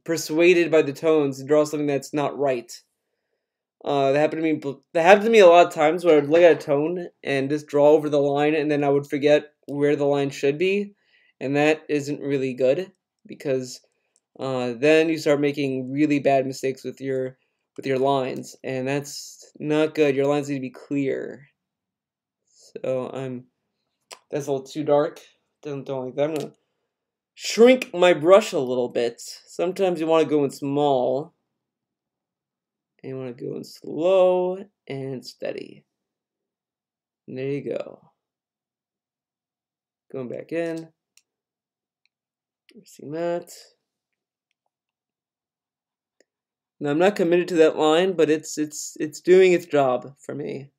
persuaded by the tones to draw something that's not right. That happened to me. That happened to me a lot of times where I would look at a tone and just draw over the line, and then I would forget where the line should be, and that isn't really good because then you start making really bad mistakes with your lines, and that's not good. Your lines need to be clear. So that's a little too dark. Don't like that. I'm gonna shrink my brush a little bit. Sometimes you want to go in small. And you want to go in slow and steady. And there you go. Going back in. See that. Now I'm not committed to that line, but it's doing its job for me.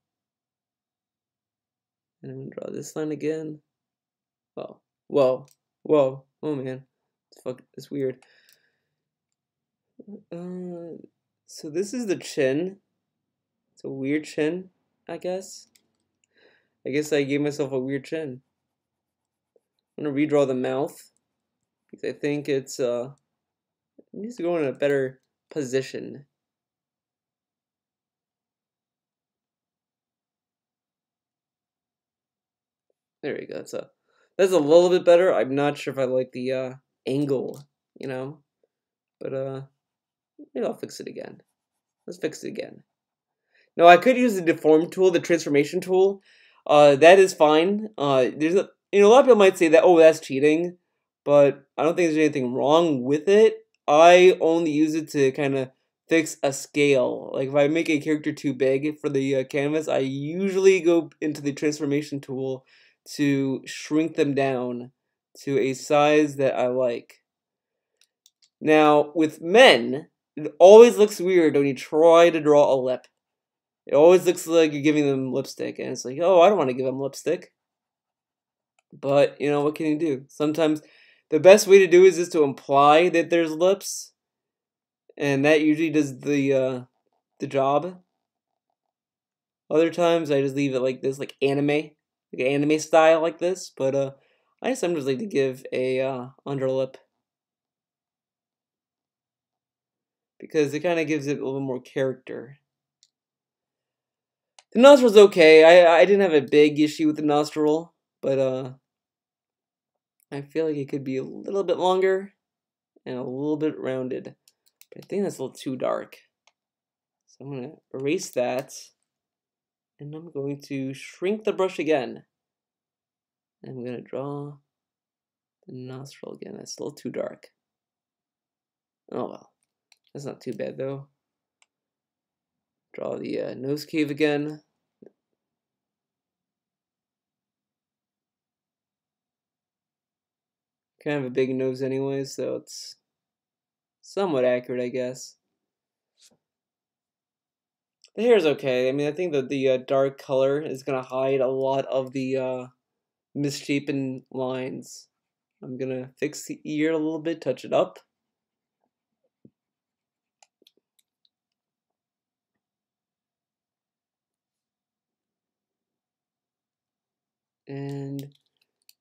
And I'm gonna draw this line again. Oh, whoa, oh man, it's weird. So this is the chin. It's a weird chin, I guess. I guess I gave myself a weird chin. I'm gonna redraw the mouth because I think it needs to go in a better position. There we go. That's a little bit better. I'm not sure if I like the angle, but maybe I'll fix it again. Let's fix it again. No, I could use the deform tool, the transformation tool. That is fine. There's a lot of people might say that, oh, that's cheating, but I don't think there's anything wrong with it. I only use it to kind of fix a scale. Like if I make a character too big for the canvas, I usually go into the transformation tool to shrink them down to a size that I like. Now, with men, it always looks weird when you try to draw a lip. it always looks like you're giving them lipstick, and it's like, oh, I don't want to give them lipstick. But, you know, what can you do? Sometimes the best way to do is just to imply that there's lips, and that usually does the job. Other times I just leave it like this, like anime style like this, but I sometimes like to give a underlip because it kind of gives it a little more character. The nostril's okay. I didn't have a big issue with the nostril, but I feel like it could be a little bit longer and a little bit rounded. But I think that's a little too dark. So I'm going to erase that. And I'm going to shrink the brush again. And I'm going to draw the nostril again. That's a little too dark. Oh well. That's not too bad though. Draw the nose cave again. Kind of a big nose anyway, so it's somewhat accurate, I guess. The hair is okay. I mean, I think that the dark color is going to hide a lot of the misshapen lines. I'm going to fix the ear a little bit, touch it up. And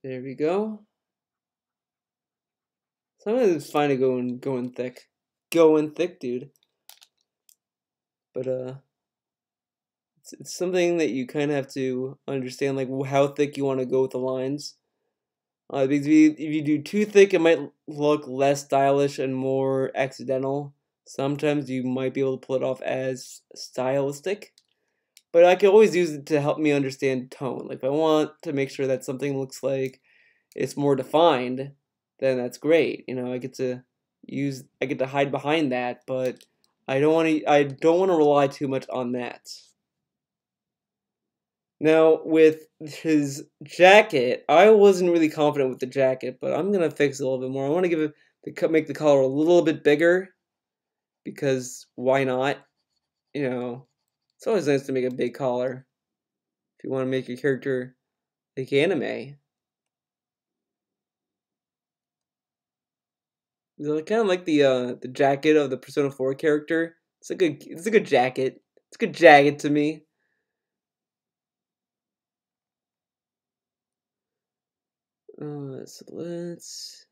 there we go. Sometimes it's fine to going thick. Going thick, dude. But it's something that you kind of have to understand, like how thick you want to go with the lines. Because if you do too thick, it might look less stylish and more accidental. Sometimes you might be able to pull it off as stylistic. But I can always use it to help me understand tone. Like if I want to make sure that something looks like it's more defined, then that's great. You know, I get to hide behind that, but I don't want to rely too much on that. Now, with his jacket, I wasn't really confident with the jacket, but I'm gonna fix it a little bit more. I want to make the collar a little bit bigger, because why not? You know, it's always nice to make a big collar if you want to make your character like anime. I kind of like the jacket of the Persona 4 character. It's a good jacket. It's a good jacket to me. So let's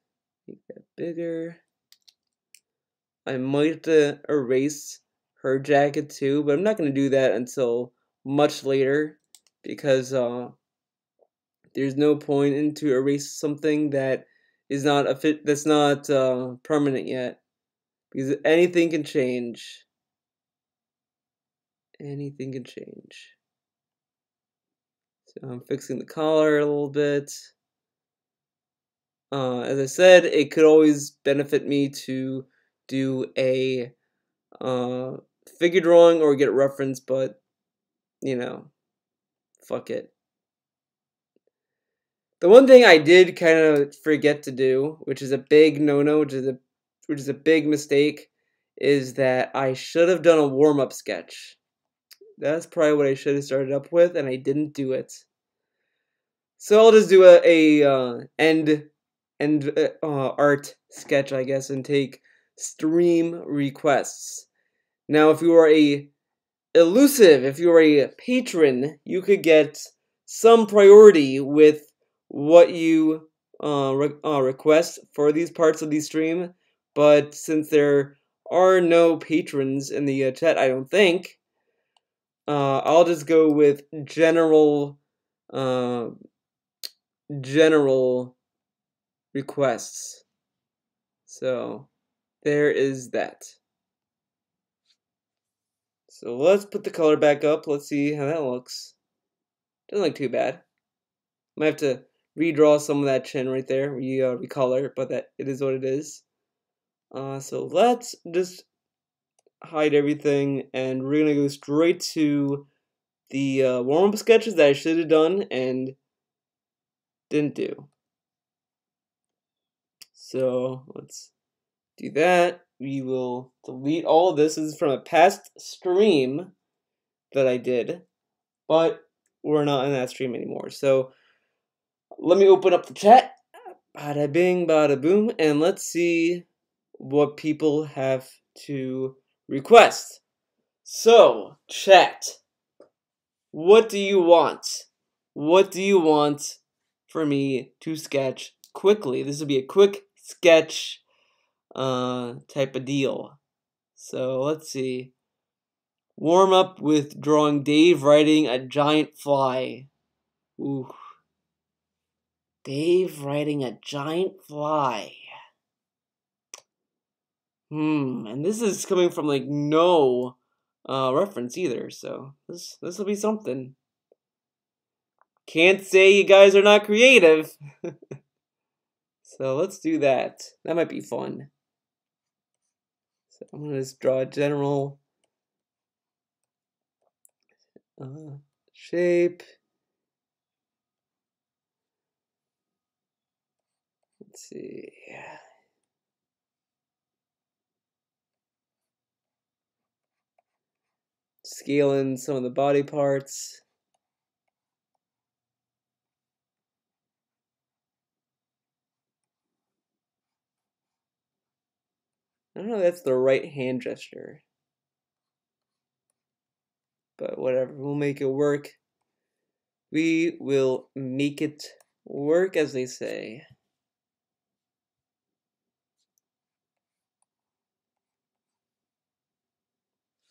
make that bigger. I might have to erase her jacket too, but I'm not going to do that until much later because there's no point in to erase something that is not that's not permanent yet, because anything can change. Anything can change. So I'm fixing the collar a little bit. As I said, it could always benefit me to do a figure drawing or get a reference, but you know, fuck it. The one thing I did kind of forget to do, which is a big no-no, which is a big mistake, is that I should have done a warm-up sketch. That's probably what I should have started up with, and I didn't do it. So I'll just do a end art sketch, I guess, and take stream requests. Now, if you are a patron, you could get some priority with what you request for these parts of the stream. But since there are no patrons in the chat, I don't think, I'll just go with general requests. So there is that. So let's put the color back up. Let's see how that looks. Doesn't look too bad. Might have to redraw some of that chin right there, recolor, but that it is what it is. So let's just hide everything, and we're gonna go straight to the warm-up sketches that I should have done and didn't do. So let's do that. We will delete all of this. This is from a past stream, that I did, but we're not in that stream anymore. So let me open up the chat. Bada bing, bada boom, and let's see what people have to request. So, chat, what do you want? What do you want for me to sketch quickly? This will be a quick sketch type of deal. So, let's see. Warm up with drawing Dave riding a giant fly. Ooh. Dave riding a giant fly. And this is coming from like no reference either, so this will be something. Can't say you guys are not creative. So let's do that. That might be fun. So I'm gonna just draw a general shape. Let's see. Scale in some of the body parts. I don't know if that's the right hand gesture. But whatever, we'll make it work. We will make it work, as they say.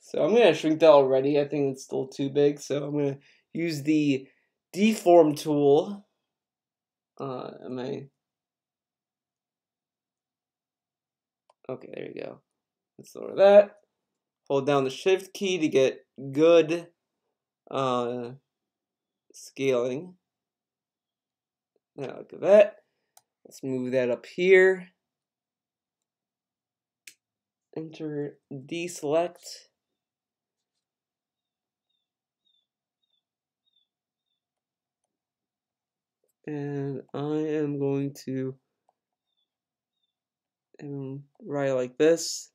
So I'm going to shrink that already. I think it's still too big. So I'm going to use the deform tool. Okay, there you go. Let's lower that. Hold down the shift key to get good scaling. Now look at that. Let's move that up here. Enter deselect. And I am going to write like this.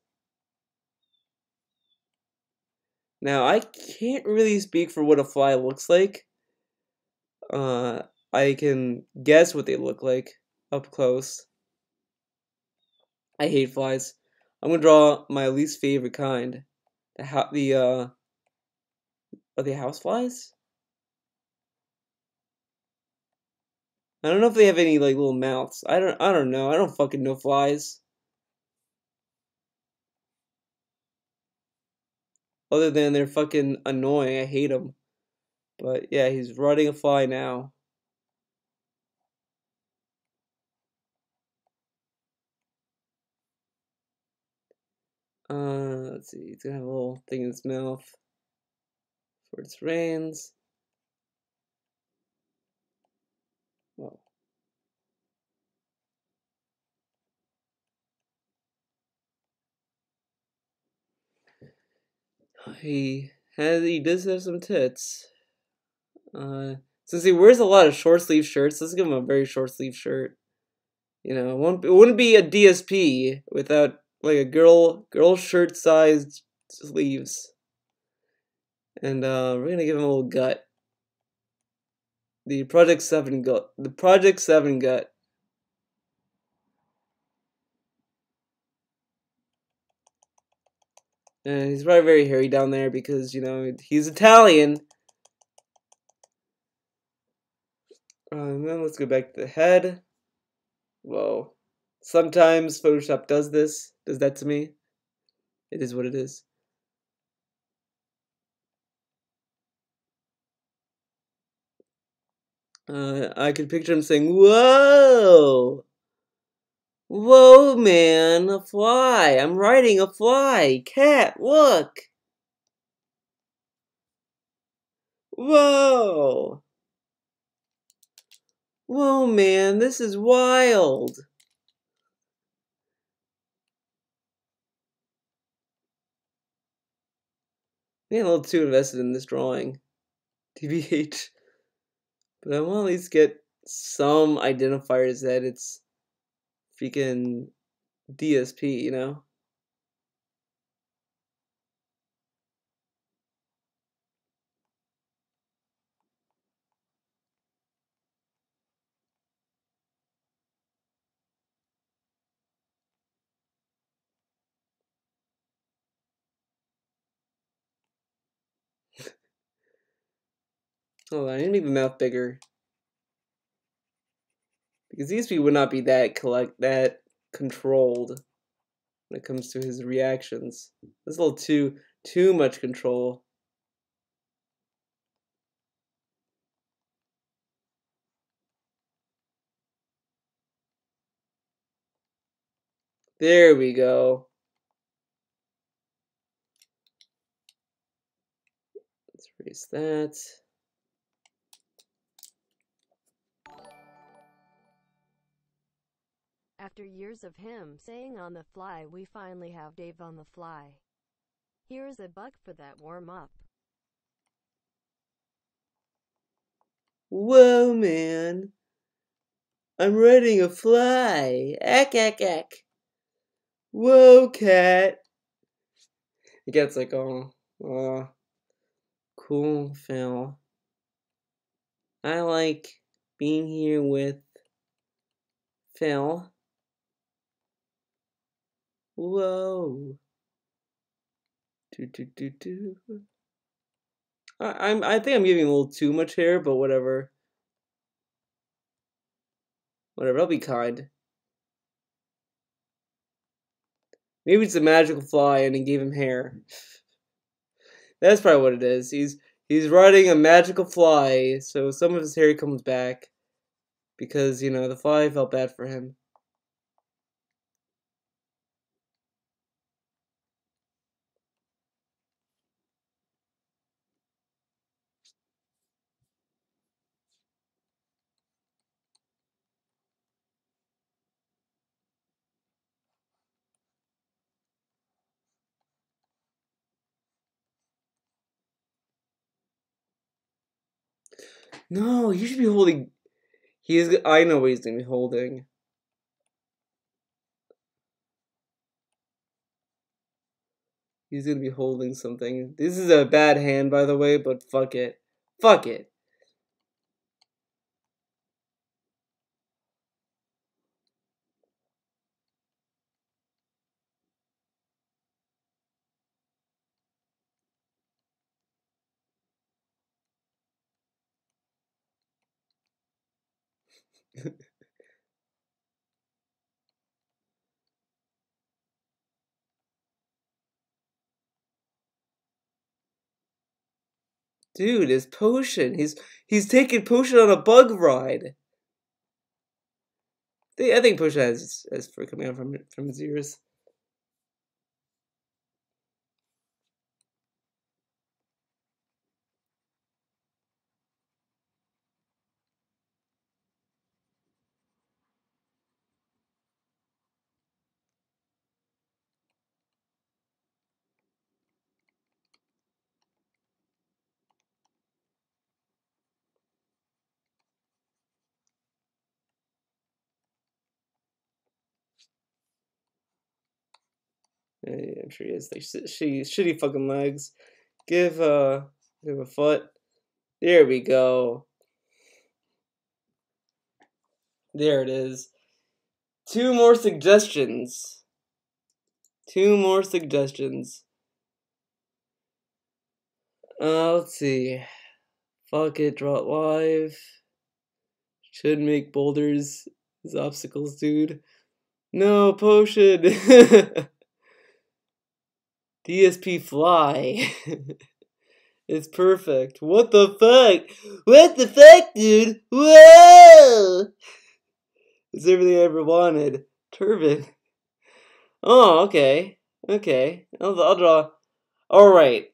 Now I can't really speak for what a fly looks like. I can guess what they look like up close. I hate flies. I'm gonna draw my least favorite kind. Are they house flies? I don't know if they have any like little mouths. I don't know. I don't fucking know flies. Other than they're fucking annoying. I hate them. But yeah, he's riding a fly now. Let's see. He's gonna have a little thing in his mouth for its reins. Whoa. He does have some tits. Since he wears a lot of short sleeve shirts, let's give him a very short sleeve shirt. You know, it wouldn't be a DSP without like a girl shirt sized sleeves. And we're gonna give him a little gut. The Project 7 gut. The Project 7 gut. And he's probably very hairy down there because, you know, he's Italian. And then let's go back to the head. Whoa. Sometimes Photoshop does that to me. It is what it is. I could picture him saying, "Whoa! Whoa, man, a fly! I'm riding a fly! Cat, look! Whoa! Whoa, man, this is wild!" I'm getting a little too invested in this drawing. TBH. But I want to at least get some identifiers that it's freaking DSP, you know? Hold on, I need to make the mouth bigger. Because these people would not be that controlled when it comes to his reactions. That's a little too much control. There we go. Let's erase that. After years of him saying on the fly, we finally have Dave on the fly. Here's a buck for that warm-up. Whoa, man. I'm riding a fly. Ack, ack, ack. Whoa, cat. It gets like, oh, cool, Phil. I like being here with Phil. Whoa. Do. I think I'm giving a little too much hair, but whatever. Whatever, I'll be kind. Maybe it's a magical fly and he gave him hair. That's probably what it is. He's riding a magical fly, so some of his hair comes back. Because, you know, the fly felt bad for him. No, you should be holding... I know what he's going to be holding. He's going to be holding something. This is a bad hand, by the way, but fuck it. Fuck it. Dude, his potion. He's taking potion on a bug ride. I think potion has fur coming out from his ears. Yeah, I'm sure he has like shitty fucking legs. Give him a foot. There we go. There it is. Two more suggestions. Let's see. Fuck it, draw it live. Should make boulders as obstacles, dude. No potion. DSP fly. It's perfect. What the fuck? What the fuck, dude? Whoa! It's everything I ever wanted. Turban. Oh, okay. Okay. I'll draw. Alright.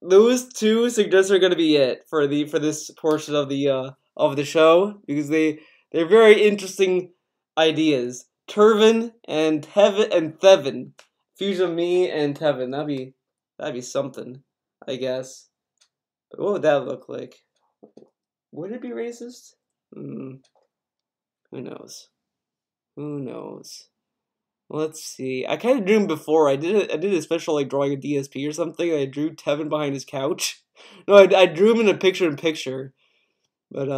Those two suggestions are gonna be it for this portion of the show because they're very interesting ideas. Turvin and Thevin. Fusion of me and Tevin. That'd be something, I guess. But what would that look like? Would it be racist? Who knows? Who knows? Let's see. I kind of drew him before. I did a special like drawing a DSP or something. I drew Tevin behind his couch. No, I drew him in a picture. But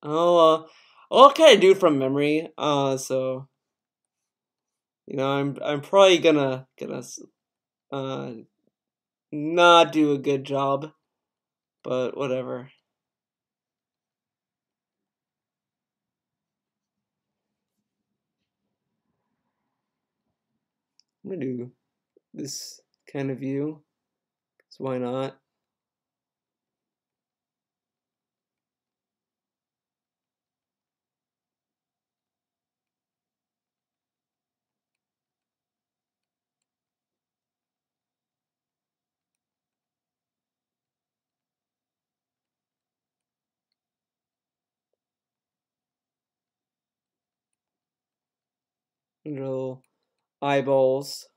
I'll kind of do it from memory. So you know, I'm probably gonna not do a good job. But whatever. I'm gonna do this kind of view. So why not? Little eyeballs.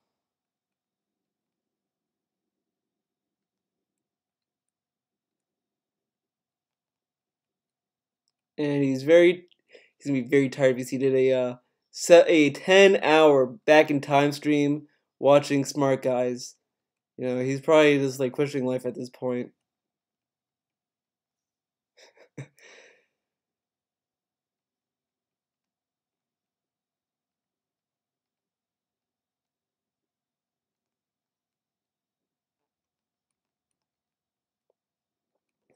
And he's gonna be very tired because he did a 10-hour back in time stream watching Smart Guys. You know, he's probably just like questioning life at this point.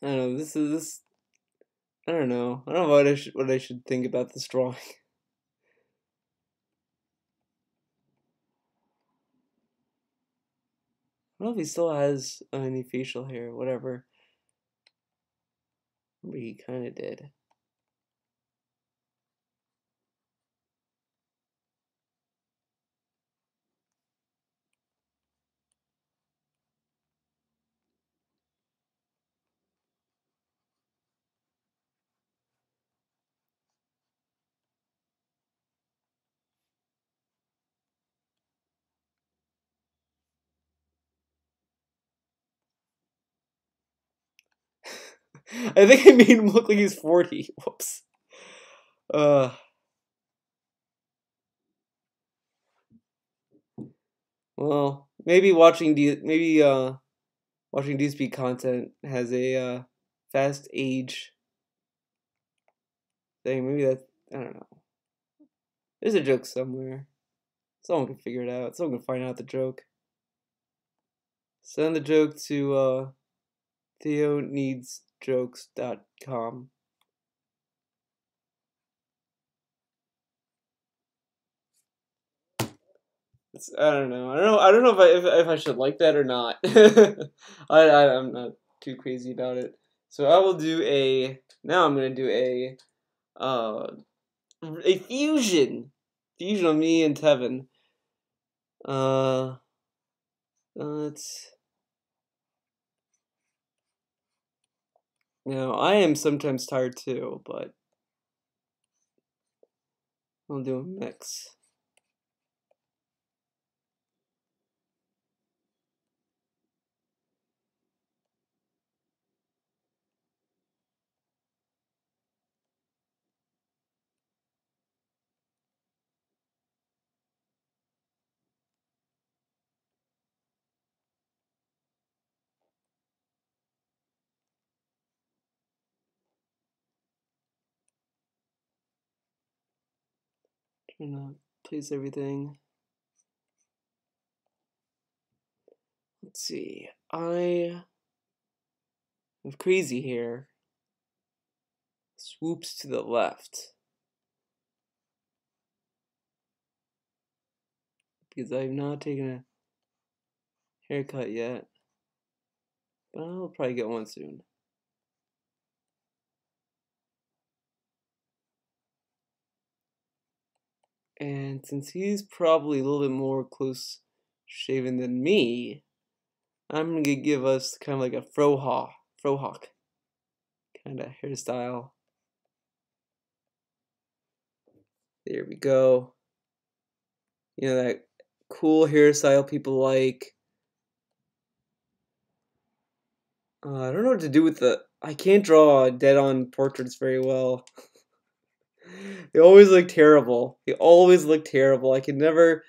I don't know. This. I don't know. I don't know what I should think about this drawing. I don't know if he still has any facial hair. Whatever. Maybe he kind of did. I think I made him look like he's 40. Whoops. Uh. Well, maybe watching DSP content has a fast age thing. Maybe that, I don't know. There's a joke somewhere. Someone can figure it out. Someone can find out the joke. Send the joke to theoneedsjokes.com. I don't know. I don't know if I should like that or not. I'm not too crazy about it. So I will do a. Now I'm gonna do a fusion of me and Tevin. Let's. Now I am sometimes tired too, but I'll do a mix. Trying to place everything. Let's see. I have crazy hair. Swoops to the left. Because I've not taken a haircut yet. But I'll probably get one soon. And since he's probably a little bit more close shaven than me, I'm gonna give us kind of like a frohawk kind of hairstyle. There we go. You know, that cool hairstyle people like. I don't know what to do with I can't draw dead-on portraits very well. They always look terrible. They always look terrible. I can never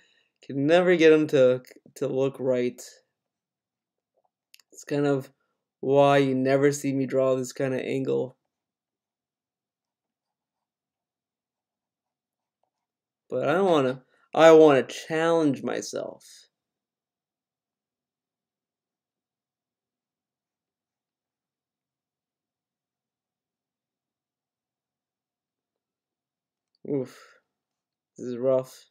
get them to look right. It's kind of why you never see me draw this kind of angle. But I want to challenge myself. Oof. This is rough.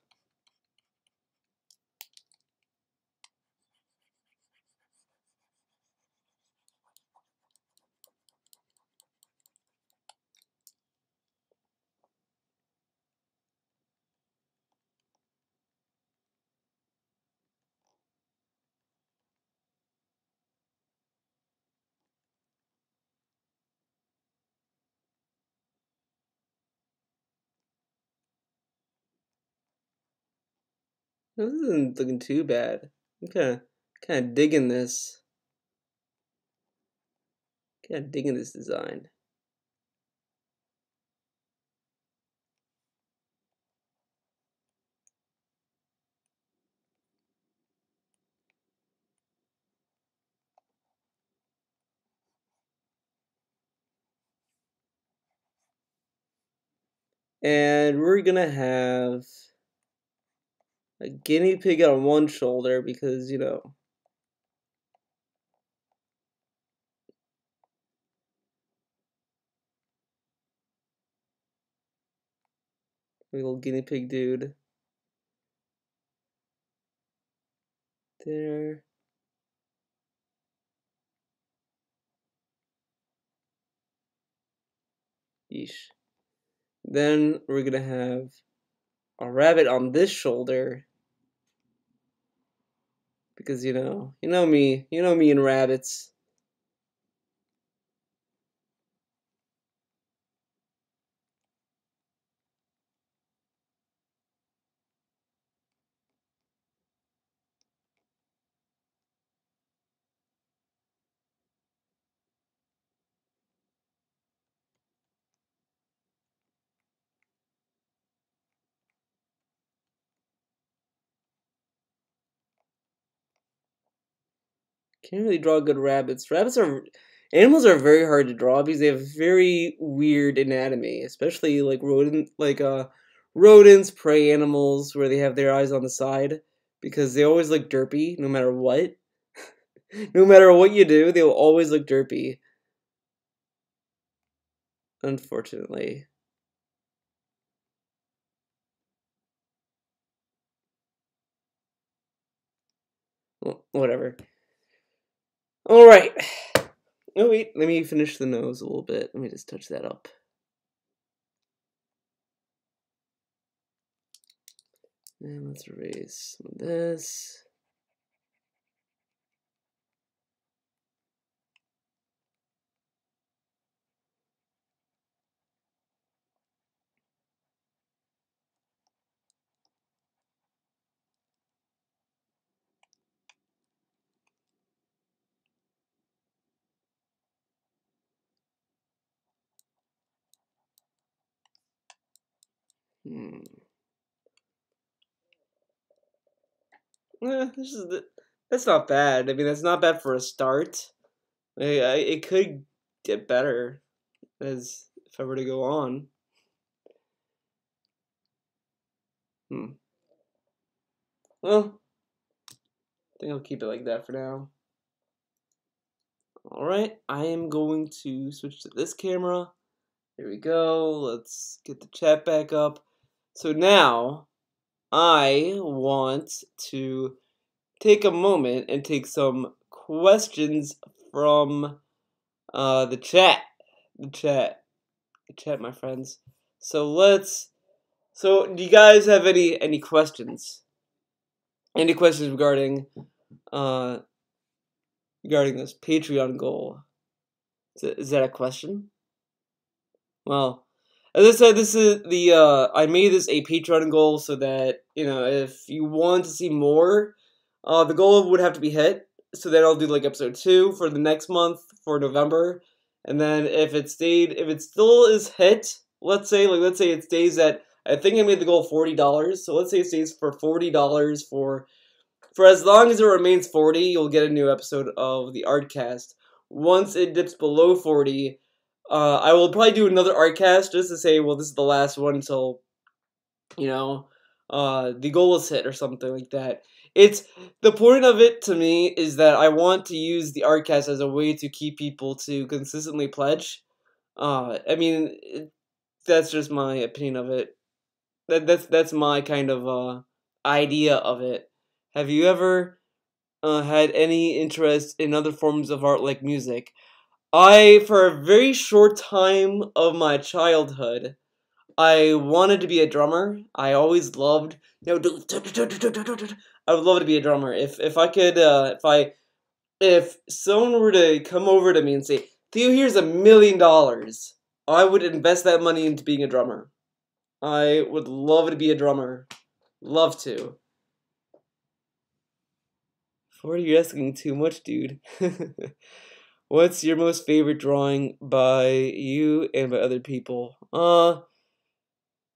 This isn't looking too bad. I'm kind of digging this. Kind of digging this design. And we're gonna have a guinea pig on one shoulder because, you know, little guinea pig dude. There. Yeesh. Then we're gonna have a rabbit on this shoulder. Because you know me and rabbits. Can't really draw good rabbits. Animals are very hard to draw because they have very weird anatomy, especially like rodents, prey animals, where they have their eyes on the side because they always look derpy no matter what. No matter what you do, they will always look derpy. Unfortunately. Well, whatever. Alright. Oh wait, let me finish the nose a little bit. Let me just touch that up. And let's erase some of this. That's not bad. I mean, that's not bad for a start. It could get better as if I were to go on. Well, I think I'll keep it like that for now. Alright, I am going to switch to this camera. There we go. Let's get the chat back up. So now, I want to take a moment and take some questions from the chat. The chat, my friends. So do you guys have any questions? Any questions regarding this Patreon goal? Is that a question? Well, as I said, this is I made this a Patreon goal so that, if you want to see more, the goal would have to be hit. So then I'll do like episode 2 for the next month for November, and then if it still is hit, let's say it stays at, I think I made the goal $40. So let's say it stays for $40 for as long as it remains 40, you'll get a new episode of the Artcast. Once it dips below 40, I will probably do another Artcast just to say, well, this is the last one until, the goal is hit or something like that. The point of it to me is that I want to use the Artcast as a way to keep people to consistently pledge. I mean, that's just my opinion of it. that's my kind of idea of it. Have you ever had any interest in other forms of art like music? I, for a very short time of my childhood, I wanted to be a drummer. I always loved, I would love to be a drummer. If I could, if someone were to come over to me and say, Theo, here's $1 million, I would invest that money into being a drummer. I would love to be a drummer. Love to. 40, you're asking too much, dude. What's your most favorite drawing by you and by other people?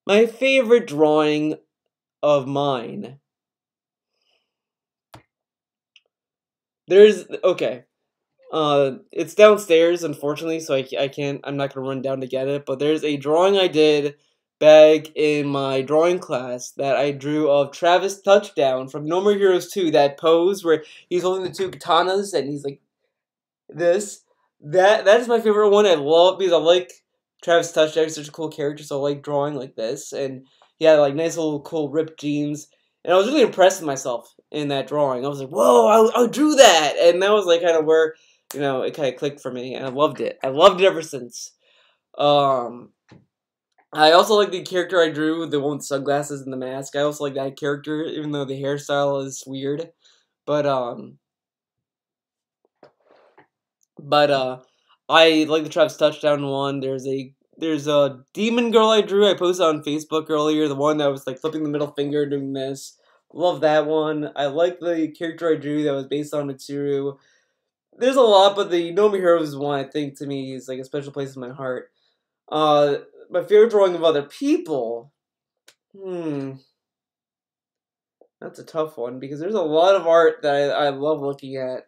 My favorite drawing of mine. Okay. It's downstairs, unfortunately, so I can't, I'm not gonna run down to get it, but there's a drawing I did back in my drawing class that I drew of Travis Touchdown from No More Heroes 2, that pose where he's holding the two katanas and he's like this. That is my favorite one. I love because I like Travis Touchdown. He's such a cool character, so I like drawing like this. And he had like nice little cool ripped jeans. And I was really impressed with myself in that drawing. I was like, whoa, I drew that. And that was like kind of where, it kind of clicked for me. And I loved it. I loved it ever since. Um, I also like the character I drew, the one with sunglasses and the mask. I also like that character, even though the hairstyle is weird. But, I like the Travis Touchdown one. There's a demon girl I drew. I posted on Facebook earlier. The one that was like flipping the middle finger doing this. Love that one. I like the character I drew that was based on Mitsuru. There's a lot, but the No More Heroes one, I think, to me is like a special place in my heart. My favorite drawing of other people. That's a tough one because there's a lot of art that I love looking at.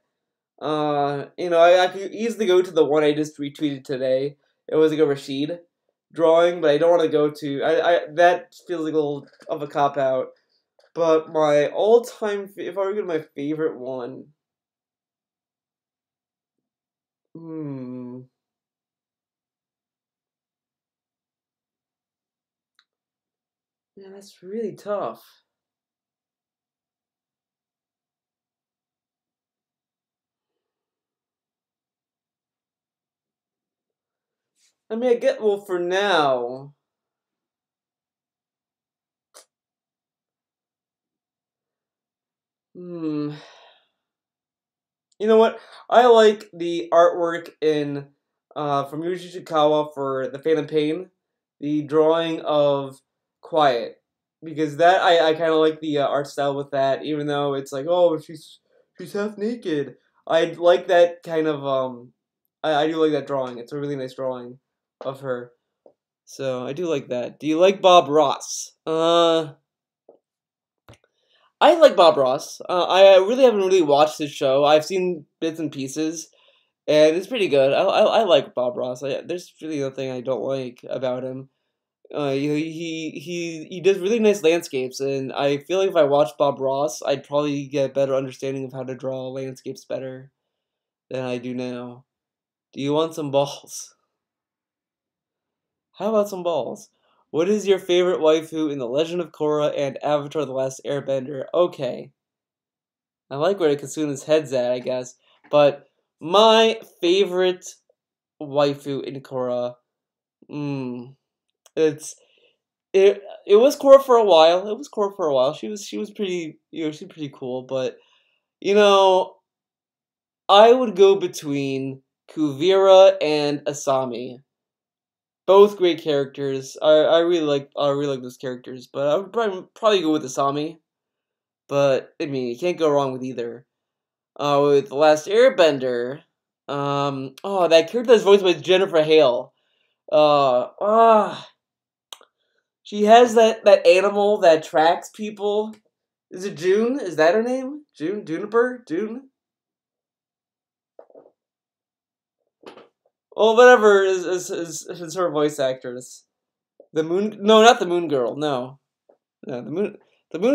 I could easily go to the one I just retweeted today. It was like a Rashid drawing, but I don't want to go to. That feels like a little of a cop out. But my all-time, if I were to get my favorite one, yeah, that's really tough. I mean, well, for now, you know what? I like the artwork in, from Yuji Ishikawa for The Phantom Pain, the drawing of Quiet, because that, I kind of like the art style with that, even though it's like, oh, she's half naked. I like that kind of, I do like that drawing. It's a really nice drawing of her. So, I do like that. Do you like Bob Ross? I like Bob Ross. I really haven't really watched his show. I've seen bits and pieces, and it's pretty good. I like Bob Ross. There's really nothing I don't like about him. He does really nice landscapes, and I feel like if I watched Bob Ross, I'd probably get a better understanding of how to draw landscapes better than I do now. Do you want some balls? How about some balls? What is your favorite waifu in The Legend of Korra and Avatar: The Last Airbender? Okay. I like where Kasuna's head's at, I guess. But my favorite waifu in Korra, it's it was Korra for a while. It was Korra for a while. She was pretty, she's pretty cool. But you know, I would go between Kuvira and Asami. Both great characters. I really like those characters. But I would probably go with Asami. But I mean, you can't go wrong with either. With The Last Airbender, that character that's voiced by Jennifer Hale. Uh, ah, she has that animal that tracks people. Is it June? Is that her name? June? Juniper? June? Well, whatever is her voice actress. The Moon? No, not the Moon Girl. No, the Moon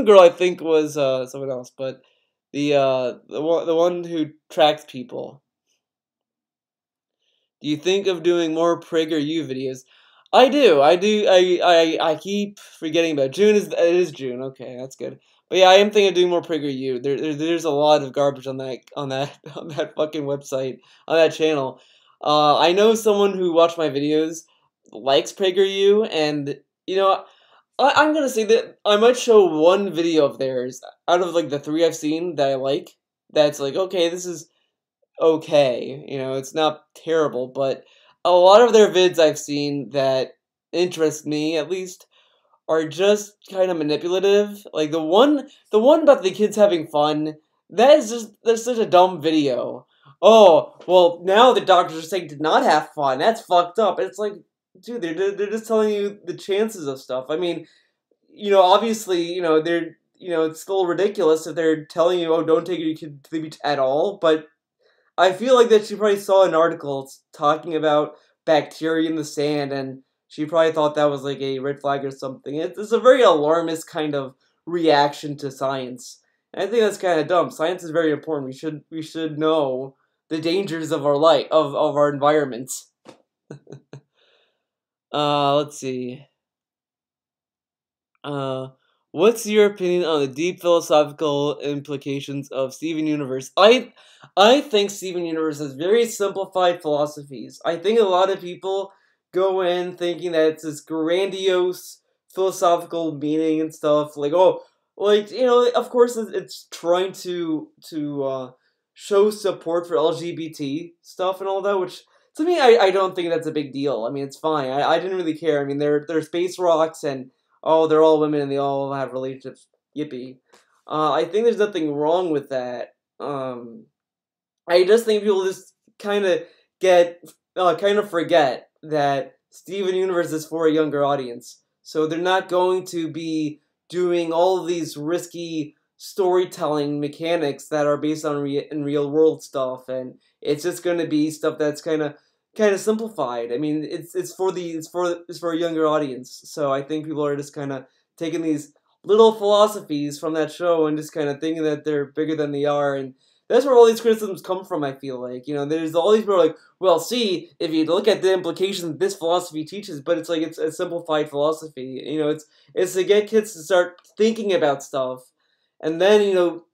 Girl. I think was someone else, but the one who tracks people. Do you think of doing more PragerU videos? I do. I keep forgetting about June. It is June. Okay, that's good. But yeah, I am thinking of doing more PragerU. There's a lot of garbage on that on that fucking website on that channel. I know someone who watched my videos likes PragerU, and you know, I'm gonna say that I might show one video of theirs out of like the three I've seen that I like. That's like, okay, this is okay. You know, it's not terrible, but a lot of their vids I've seen that interest me at least are just kind of manipulative. Like the one about the kids having fun, that's such a dumb video. Oh, well, now the doctors are saying to not have fun. That's fucked up. It's like, dude, they're just telling you the chances of stuff. I mean, you know, obviously, it's still ridiculous if they're telling you, oh, don't take your kid to the beach at all, but I feel like that she probably saw an article talking about bacteria in the sand, and she probably thought that was like a red flag or something. It's a very alarmist kind of reaction to science. And I think that's kind of dumb. Science is very important. We should know the dangers of our life of our environment. Let's see. Uh, what's your opinion on the deep philosophical implications of Steven Universe? I think Steven Universe has very simplified philosophies. I think a lot of people go in thinking that it's this grandiose philosophical meaning and stuff. Like, oh, like, you know, of course it's trying to show support for LGBT stuff and all that, which to me I don't think that's a big deal. I mean, it's fine. I didn't really care. I mean, they're space rocks and oh, they're all women and they all have relationships. Yippee. I think there's nothing wrong with that. I just think people just kind of kind of forget that Steven Universe is for a younger audience. So they're not going to be doing all of these risky storytelling mechanics that are based on in real world stuff, and it's just going to be stuff that's kind of simplified. I mean, it's for a younger audience. So I think people are just kind of taking these little philosophies from that show and just kind of thinking that they're bigger than they are, and that's where all these criticisms come from. I feel like, you know, there's all these people like, well, see, if you look at the implications this philosophy teaches, but it's like it's a simplified philosophy. You know, it's to get kids to start thinking about stuff, and then you know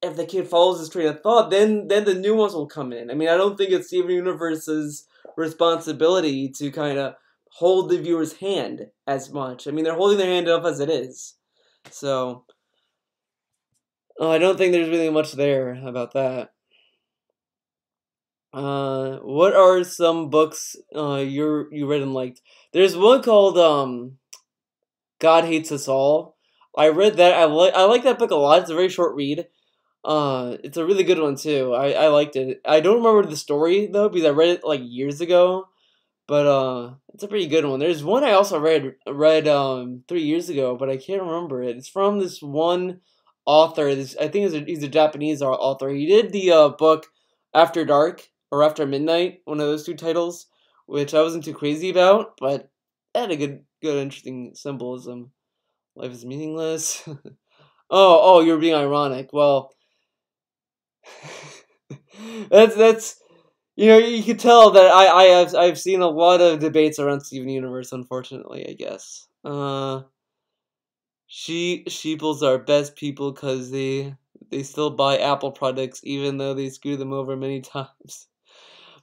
if the kid follows this train of thought, then the nuance will come in. I mean, I don't think it's Steven Universe's responsibility to kind of hold the viewer's hand as much. I mean, they're holding their hand enough as it is. So, I don't think there's really much there about that. What are some books you read and liked? There's one called God Hates Us All. I read that. I like that book a lot. It's a very short read. It's a really good one too. I liked it. I don't remember the story though because I read it like years ago. But it's a pretty good one. There's one I also read 3 years ago, but I can't remember it. It's from this one author. I think he's a Japanese author. He did the book After Dark or After Midnight, one of those two titles, which I wasn't too crazy about, but it had a good interesting symbolism. Life is meaningless. Oh, you're being ironic. Well, that's you know, you can tell that I've seen a lot of debates around Steven Universe, unfortunately, I guess. Sheeples are best people because they still buy Apple products even though they screw them over many times.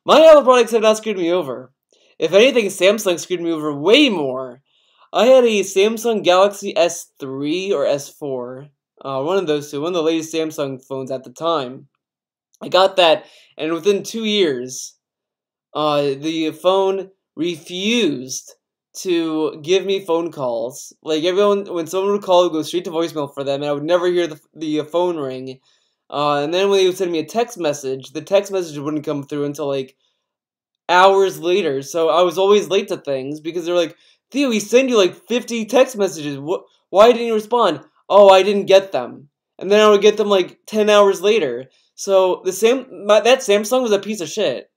My Apple products have not screwed me over. If anything, Samsung screwed me over way more. I had a Samsung Galaxy S3 or S4, one of those two, one of the latest Samsung phones at the time. I got that, and within 2 years, the phone refused to give me phone calls. Like everyone, when someone would call, it would go straight to voicemail for them, and I would never hear the phone ring. And then when they would send me a text message, the text message wouldn't come through until like hours later. So I was always late to things because they're like, Theo, we send you like 50 text messages. Why didn't you respond? Oh, I didn't get them. And then I would get them like 10 hours later. So that Samsung was a piece of shit.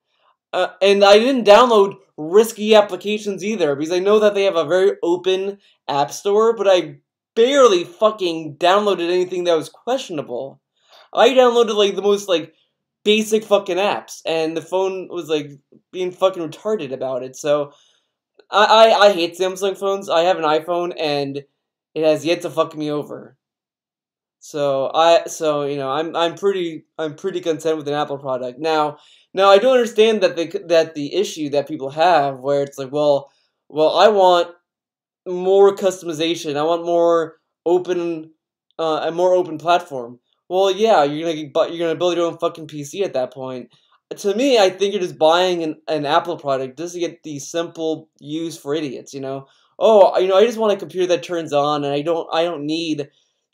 And I didn't download risky applications either because I know that they have a very open app store, but I barely fucking downloaded anything that was questionable. I downloaded like the most like basic fucking apps, and the phone was like being fucking retarded about it. So I hate Samsung phones. I have an iPhone, and it has yet to fuck me over. So I'm pretty content with an Apple product. Now I do understand that the issue that people have where it's like, well, I want more customization. I want more open, a more open platform. Well, yeah, you're gonna build your own fucking PC at that point. To me, I think you're just buying an Apple product just to get the simple use for idiots. Oh, I just want a computer that turns on, and I don't need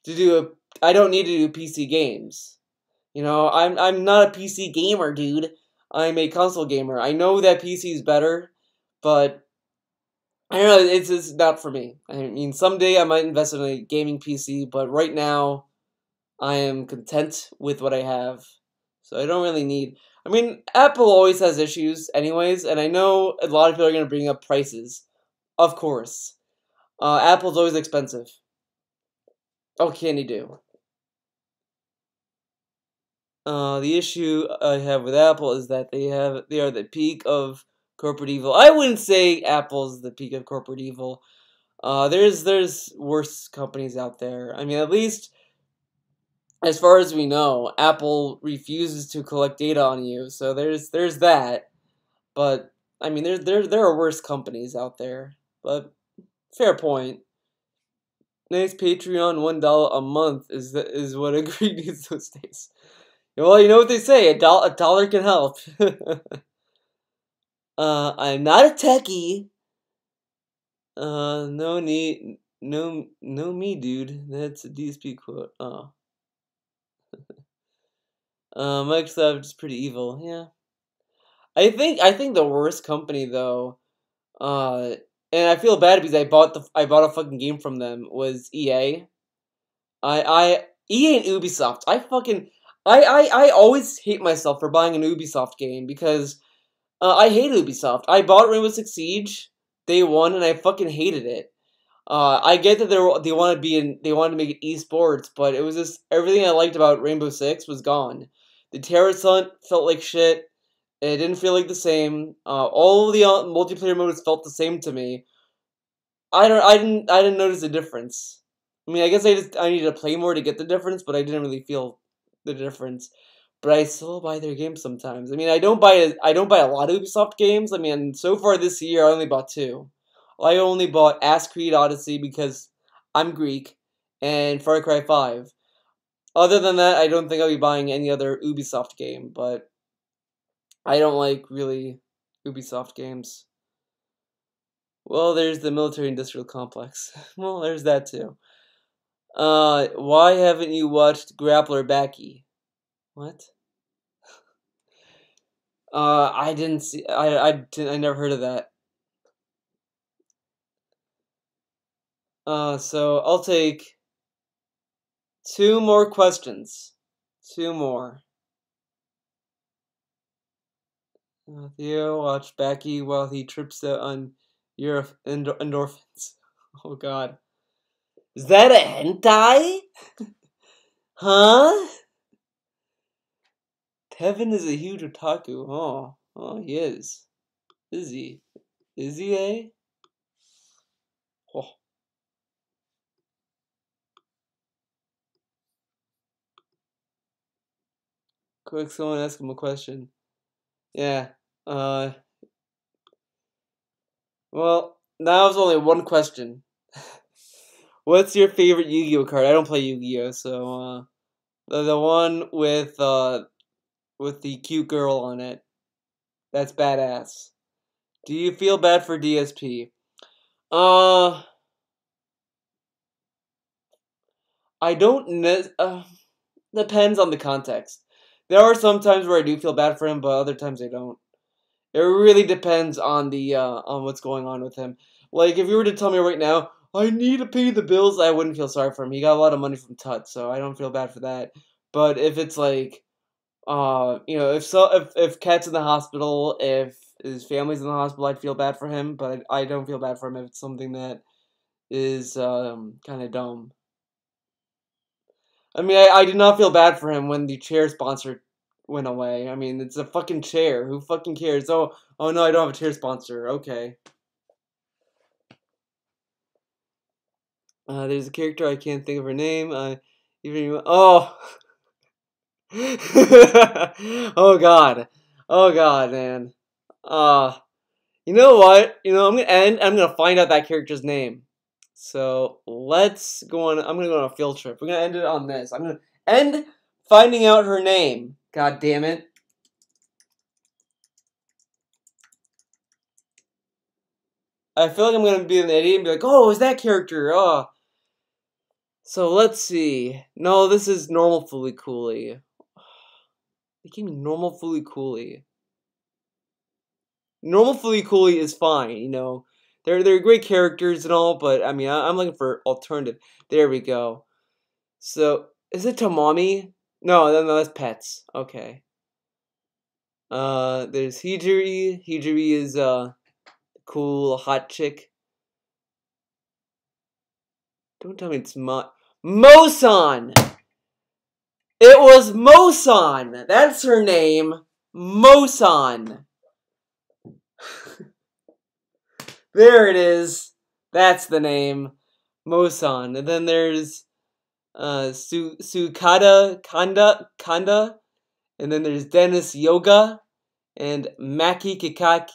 to do I don't need to do PC games. I'm not a PC gamer, dude. I'm a console gamer. I know that PC is better, but I don't know, it's just not for me. I mean, someday I might invest in a gaming PC, but right now I am content with what I have. So I don't really need. I mean, Apple always has issues, anyways, and I know a lot of people are going to bring up prices. Of course. Apple's always expensive. What can you do? The issue I have with Apple is that they are the peak of corporate evil. I wouldn't say Apple's the peak of corporate evil. There's worse companies out there. I mean, at least as far as we know, Apple refuses to collect data on you, so there's that. But I mean, there are worse companies out there. But fair point. Nice Patreon $1 a month is what a great needs those days. Well, you know what they say, a dollar can help. I'm not a techie. No need, no me, dude. That's a DSP quote. Oh. Microsoft is pretty evil. Yeah. I think the worst company though, uh, and I feel bad because I bought a fucking game from them was EA. EA and Ubisoft. I always hate myself for buying an Ubisoft game because I hate Ubisoft. I bought Rainbow Six Siege day one and I fucking hated it. I get that they wanted to make it esports, but it was just everything I liked about Rainbow Six was gone. The terrorist hunt felt like shit. It didn't feel like the same. All the multiplayer modes felt the same to me. I didn't notice a difference. I mean, I guess I needed to play more to get the difference, but I didn't really feel the difference. But I still buy their games sometimes. I mean, I don't buy a lot of Ubisoft games. I mean, so far this year I only bought two. I only bought Ass Creed Odyssey because I'm Greek, and Far Cry 5. Other than that, I don't think I'll be buying any other Ubisoft game, but I don't like really Ubisoft games. Well, there's the military-industrial complex. Well, there's that too. Why haven't you watched Grappler Backy? What? I didn't see. I never heard of that. So I'll take two more questions. Two more. Theo watched Backy while he trips out on endorphins. Oh God. Is that a hentai? Huh? Tevin is a huge otaku. Oh, he is. Is he? Is he, eh? Oh. Quick, someone ask him a question. Yeah. Uh. Well, now there's only one question. What's your favorite Yu-Gi-Oh card? I don't play Yu-Gi-Oh, so the one with the cute girl on it. That's badass. Do you feel bad for DSP? Uh, I don't know. Depends on the context. There are some times where I do feel bad for him, but other times I don't. It really depends on the on what's going on with him. Like if you were to tell me right now, I need to pay the bills, I wouldn't feel sorry for him. He got a lot of money from Tut, so I don't feel bad for that. But if it's like, if Cat's in the hospital, if his family's in the hospital, I'd feel bad for him. But I don't feel bad for him if it's something that is kind of dumb. I mean, I did not feel bad for him when the chair sponsor went away. I mean, it's a fucking chair. Who fucking cares? Oh no, I don't have a chair sponsor. Okay. There's a character I can't think of her name. Oh. Oh god. Oh god, man. You know what? I'm gonna find out that character's name. So let's go on. I'm gonna go on a field trip. We're gonna end it on this. I'm gonna end finding out her name. God damn it. I feel like I'm gonna be an idiot and be like, oh, is that character? Oh. So let's see. No, this is normal Fooly Cooley. They gave me normal Fooly Cooley. Normal Fooly Cooley is fine, you know. They're great characters and all, but I mean, I'm looking for alternative. There we go. So is it Tamami? No, that's pets. Okay. There's Hijiri. Hijiri is cool hot chick. Don't tell me it's Mosan. It was Mosan. That's her name. Mosan. There it is. That's the name. Mosan. And then there's Sukada Kanda. And then there's Dennis Yoga and Maki Kitaki.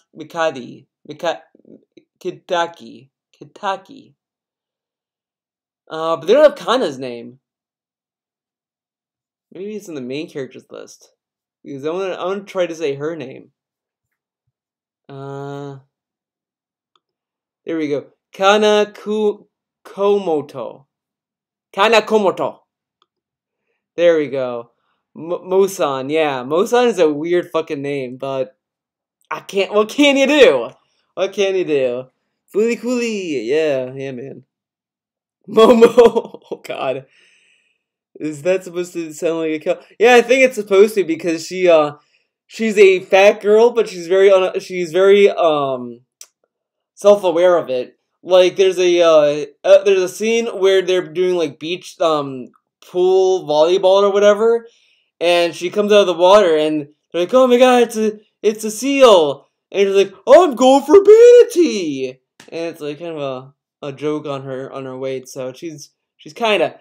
But they don't have Kanda's name. Maybe it's in the main characters list. Because I wanna try to say her name. There we go. Komoto. Kana Komoto. There we go. Mosan, yeah. Mosan is a weird fucking name, but I can't. What can you do? What can you do? Fooly Cooly, yeah, man. Momo, oh god. Is that supposed to sound like a cow? Yeah, I think it's supposed to because she's a fat girl, but she's very self-aware of it. Like there's a scene where they're doing like beach pool volleyball or whatever, and she comes out of the water and they're like, "Oh my god, it's a seal," and she's like, "Oh, I'm going for vanity," and it's like kind of a joke on her weight. So she's kind of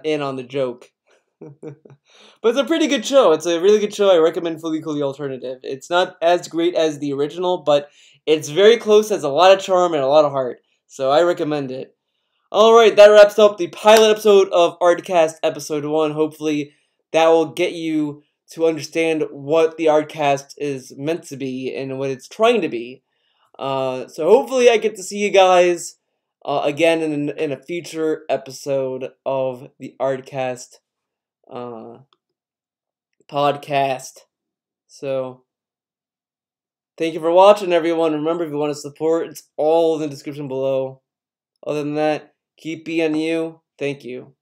in on the joke. But it's a pretty good show. It's a really good show. I recommend Fully Cooley Alternative. It's not as great as the original, but it's very close, has a lot of charm and a lot of heart. So I recommend it. Alright, that wraps up the pilot episode of Artcast Episode 1. Hopefully that will get you to understand what the Artcast is meant to be and what it's trying to be. So hopefully I get to see you guys again in a future episode of the Artcast podcast. So thank you for watching, everyone. Remember, if you want to support, it's all in the description below. Other than that, keep being you. Thank you.